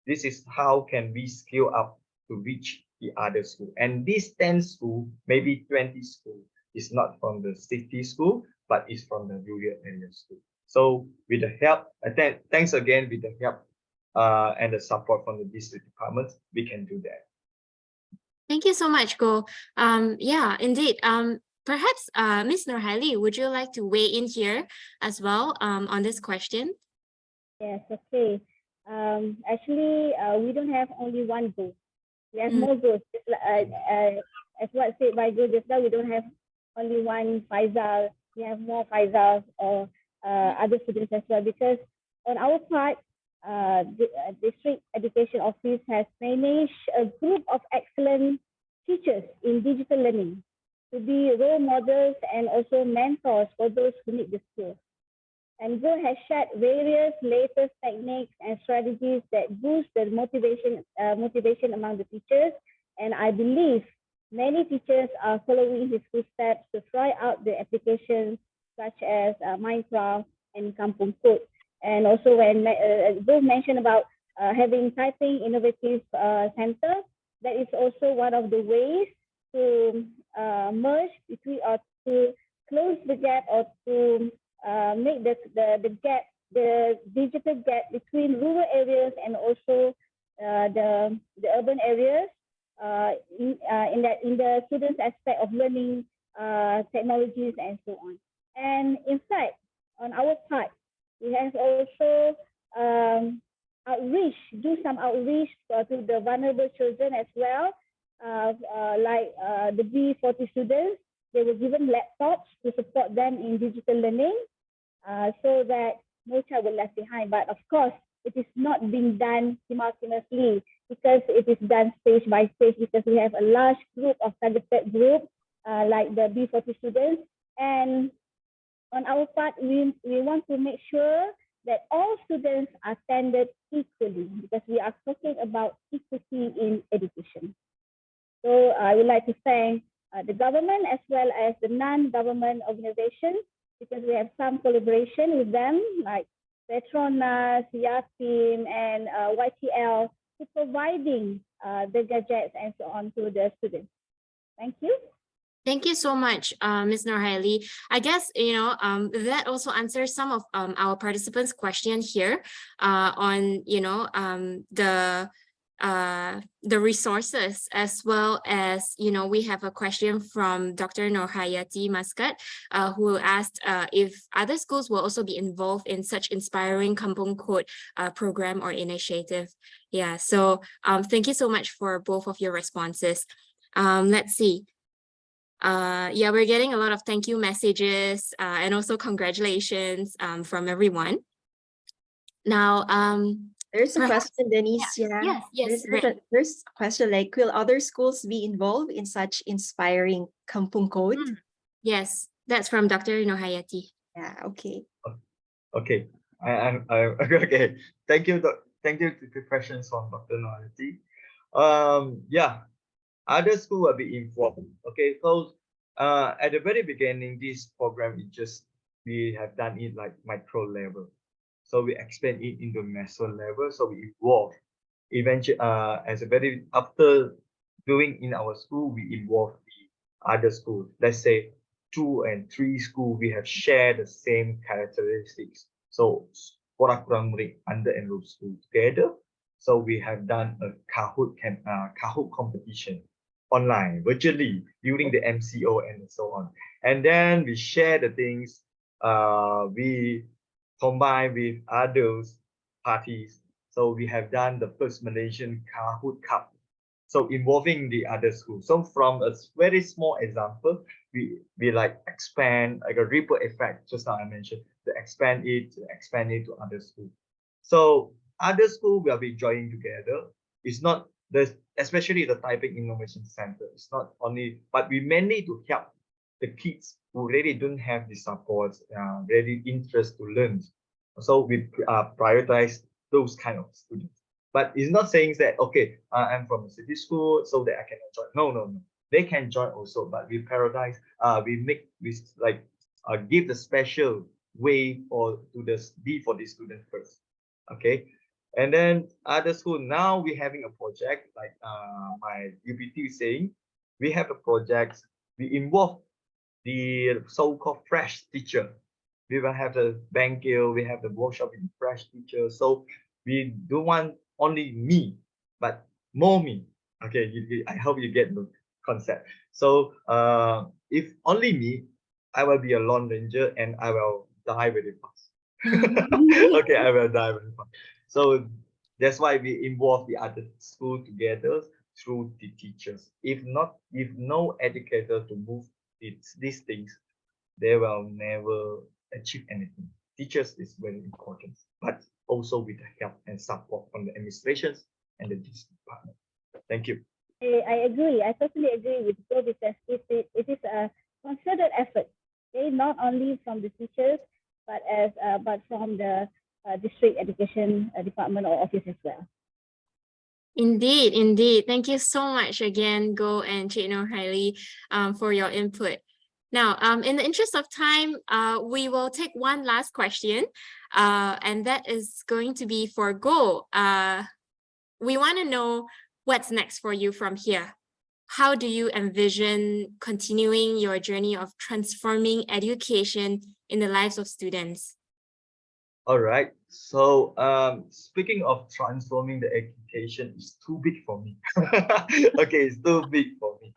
This is how can we scale up to reach the other school. And this 10 school, maybe 20 school, is not from the city school, but is from the rural area school. So with the help, thanks again, with the help and the support from the district department, we can do that. Thank you so much, Goh. Yeah, indeed. Perhaps Ms. Norhaili, would you like to weigh in here as well on this question? Yes, okay. Actually, we don't have only one goal. We have more goals. As what said by Goh just now, we don't have only one Faisal. We have more Faisals or other students as well, because on our part, the District Education Office has managed a group of excellent teachers in digital learning to be role models and also mentors for those who need the skills. And Goh has shared various latest techniques and strategies that boost the motivation among the teachers. And I believe many teachers are following his footsteps to try out the applications such as Minecraft and Kampong Code. And also when Goh mentioned about having typing innovative center, that is also one of the ways to merge between or to close the gap or to make the gap, the digital gap between rural areas and also the urban areas in the students' aspect of learning technologies and so on. And in fact, on our part, we have also do some outreach to the vulnerable children as well. the B40 students, they were given laptops to support them in digital learning so that no child was left behind. But of course, it is not being done simultaneously because it is done stage by stage because we have a large group of targeted group like the B40 students. And on our part, we want to make sure that all students are attended equally because we are talking about equity in education. So I would like to thank the government as well as the non-government organizations because we have some collaboration with them like Petronas, YATIM, and YTL to providing the gadgets and so on to the students. Thank you. Thank you so much, Ms. Norhaili. I guess, that also answers some of our participants' question here on, the resources, as well as, we have a question from Dr. Norhayati Muscat, who asked if other schools will also be involved in such inspiring Kampong Code program or initiative. Yeah, so thank you so much for both of your responses. Let's see. Yeah, we're getting a lot of thank you messages and also congratulations from everyone. Now, there's a question, Denise. Yeah. Yes. There's a question like, will other schools be involved in such inspiring Kampong Code? Yes, that's from Dr. Norhayati. Yeah. Okay. Okay. I okay. Thank you. Thank you to the questions from Dr. Norhayati. Yeah. Other school will be informed. Okay, so at the very beginning, this program we have done it like micro level, so we expand it into meso level. So we evolve. Eventually, after doing in our school, we involve the other schools. Let's say 2 and 3 school, we have shared the same characteristics. So kurang under enrolled school together. So we have done a Kahoot competition online, virtually, during the MCO and so on. And then we share the things, we combine with others parties. So we have done the first Malaysian Kahoot Cup. So involving the other schools. So from a very small example, we like expand like a ripple effect, just now I mentioned, to expand it to other schools. So other schools will be joining together. It's not especially the Taipei Innovation Center. It's not only, but we mainly to help the kids who really don't have the support, really interest to learn. So we prioritize those kind of students. But it's not saying that, okay, I'm from a city school, so that I cannot join. No. They can join also, but we prioritize, give the special way for the B40 student first. Okay. And then other school, now we're having a project like my UPT is saying, we have a project, we involve the so-called fresh teacher. We will have the banquet, we have the workshop with fresh teacher. So we don't want only me, but more me. Okay, I hope you get the concept. So if only me, I will be a lone ranger and I will die very fast. Okay, I will die very fast. So that's why we involve the other school together through the teachers. If no educator to move these things, they will never achieve anything. Teachers is very important, but also with the help and support from the administrations and the district department. Thank you. I agree. I totally agree with you because it is a concerted effort. Okay, not only from the teachers, but from the district education department or office as well. Indeed. Thank you so much again, Goh and Cik Norhaili, for your input. Now, in the interest of time, we will take one last question, and that is going to be for Goh. We want to know what's next for you from here. How do you envision continuing your journey of transforming education in the lives of students? All right. So speaking of transforming the education, is too big for me. Okay, it's too big for me.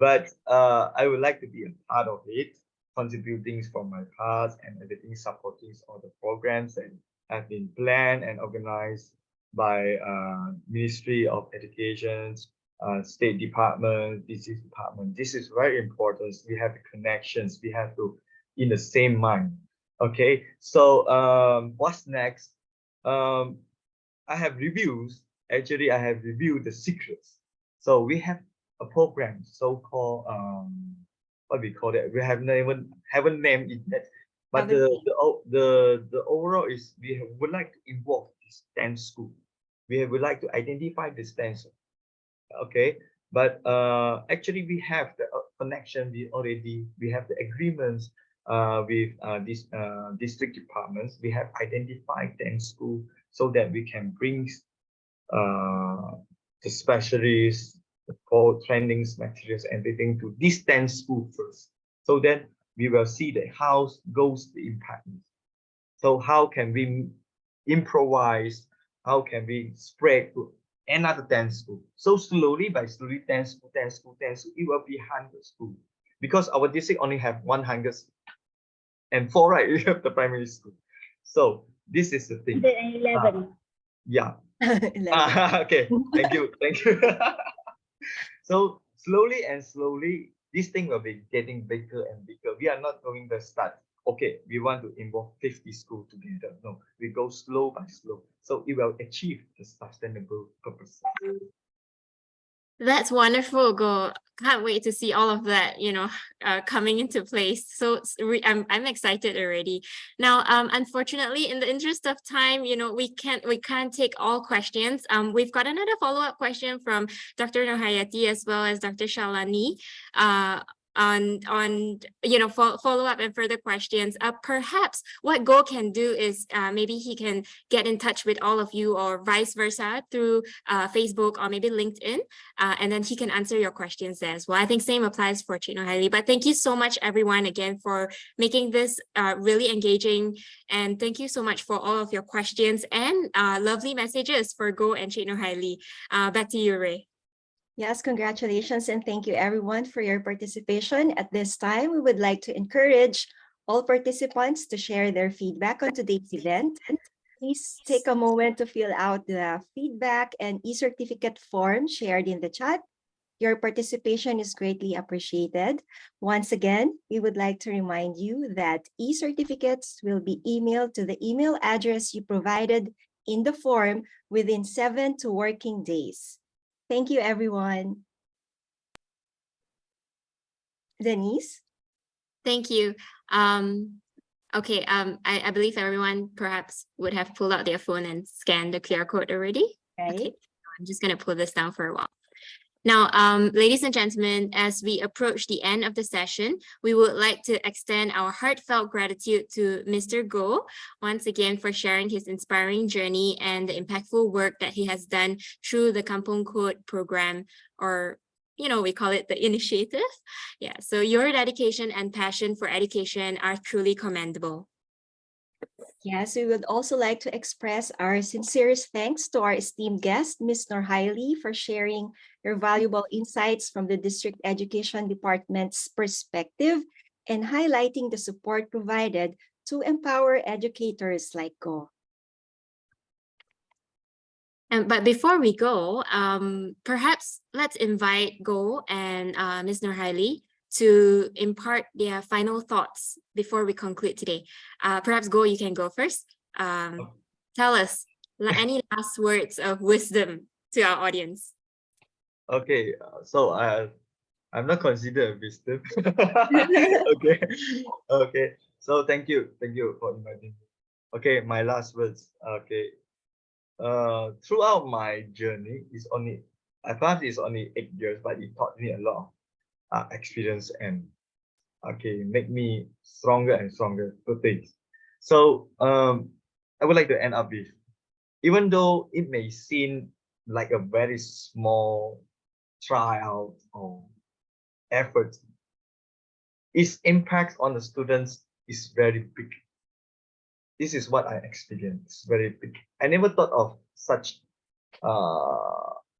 But I would like to be a part of it, contributing from my past and everything, supporting all the programs that have been planned and organized by Ministry of Education, State Department, this department. This is very important. We have the connections. We have to in the same mind. Okay. So what's next? I have reviews. Actually, I have reviewed the secrets. So we have a program so-called what we call it. We haven't named it yet. But the overall is would like to involve this STEM school. We would like to identify the STEM school. Okay, but actually we have the connection. We have the agreements with these district departments. We have identified 10 schools so that we can bring the specialists, the trainings, materials, everything to these 10 schools first. So then we will see that how goes the impact. So how can we improvise? How can we spread to another 10 schools? So slowly by slowly 10 school, 10 school, 10 school, it will be 100 schools. Because our district only have 100 and 4, right? We have the primary school. So this is the thing. 111. Yeah. Okay. Thank you. Thank you. So slowly and slowly, this thing will be getting bigger and bigger. We are not going to start. Okay, we want to involve 50 schools together. No, we go slow by slow. So it will achieve the sustainable purpose. That's wonderful, Go. Can't wait to see all of that, coming into place. So I'm excited already. Now, unfortunately, in the interest of time, we can't take all questions. We've got another follow-up question from Dr. Norhaili as well as Dr. Shalani. On follow up and further questions. Perhaps what Go can do is maybe he can get in touch with all of you or vice versa through Facebook or maybe LinkedIn, and then he can answer your questions there as well. I think same applies for Cik Norhaili. But thank you so much everyone again for making this really engaging, and thank you so much for all of your questions and lovely messages for Go and Cik Norhaili. Back to you, Ray. Yes, congratulations and thank you everyone for your participation. At this time, we would like to encourage all participants to share their feedback on today's event. Please take a moment to fill out the feedback and e-certificate form shared in the chat. Your participation is greatly appreciated. Once again, we would like to remind you that e-certificates will be emailed to the email address you provided in the form within 7 working days. Thank you, everyone. Denise? Thank you. Okay, I believe everyone perhaps would have pulled out their phone and scanned the QR code already. Right. Okay, I'm just going to pull this down for a while. Now, ladies and gentlemen, as we approach the end of the session, we would like to extend our heartfelt gratitude to Mr. Goh once again for sharing his inspiring journey and the impactful work that he has done through the Kampong Code program, or we call it the initiative. Yeah, so your dedication and passion for education are truly commendable. Yes, we would also like to express our sincerest thanks to our esteemed guest, Ms. Norhaili, for sharing your valuable insights from the District Education Department's perspective and highlighting the support provided to empower educators like Go. But before we go, perhaps let's invite Go and Ms. Norhaili to impart their final thoughts before we conclude today. Perhaps Go, you can go first. Tell us any last words of wisdom to our audience. Okay, so I'm not considered a wisdom. Okay. So thank you for inviting me. Okay, my last words. Okay. Throughout my journey, perhaps it's only 8 years, but it taught me a lot of experience and make me stronger and stronger to things. So I would like to end up with, even though it may seem like a very small trial or effort, its impact on the students is very big. This is what I experienced, very big. I never thought of such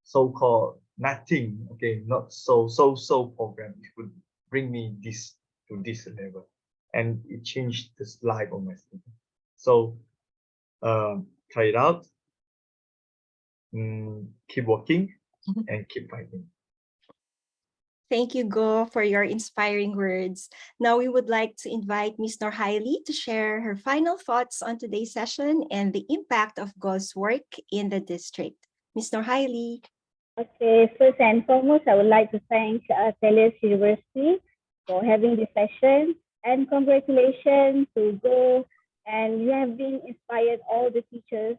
so-called nothing, not so program. It would bring me to this level, and it changed the life of my student. So try it out, keep working and keep fighting. Thank you, Goh, for your inspiring words. Now we would like to invite Ms. Norhaili to share her final thoughts on today's session and the impact of Goh's work in the district. Ms. Norhaili. Okay, first and foremost, I would like to thank Telius University for having this session, and congratulations to Goh. And you have been inspired all the teachers,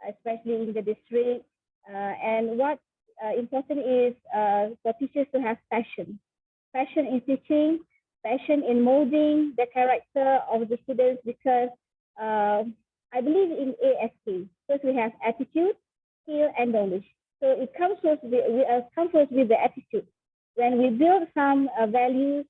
especially in the district. And what important is for teachers to have passion in teaching, passion in molding the character of the students, because I believe in ASK. First, we have attitude, skill, and knowledge. So it comes first with the attitude. When we build some values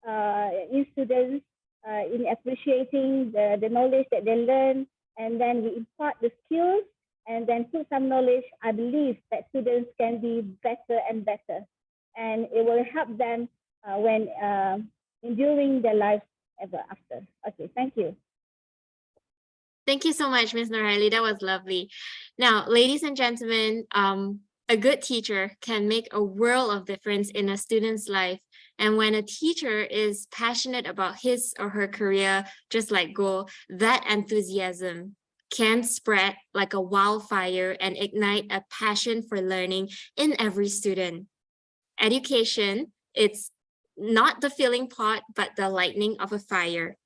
in students, in appreciating the knowledge that they learn, and then we impart the skills, and then put some knowledge, I believe that students can be better and better. And it will help them when enduring their lives ever after. Okay, thank you. Thank you so much, Ms. Norhaili. That was lovely. Now, ladies and gentlemen, a good teacher can make a world of difference in a student's life. And when a teacher is passionate about his or her career, just like Goh, that enthusiasm can spread like a wildfire and ignite a passion for learning in every student. Education, it's not the filling pot, but the lightning of a fire.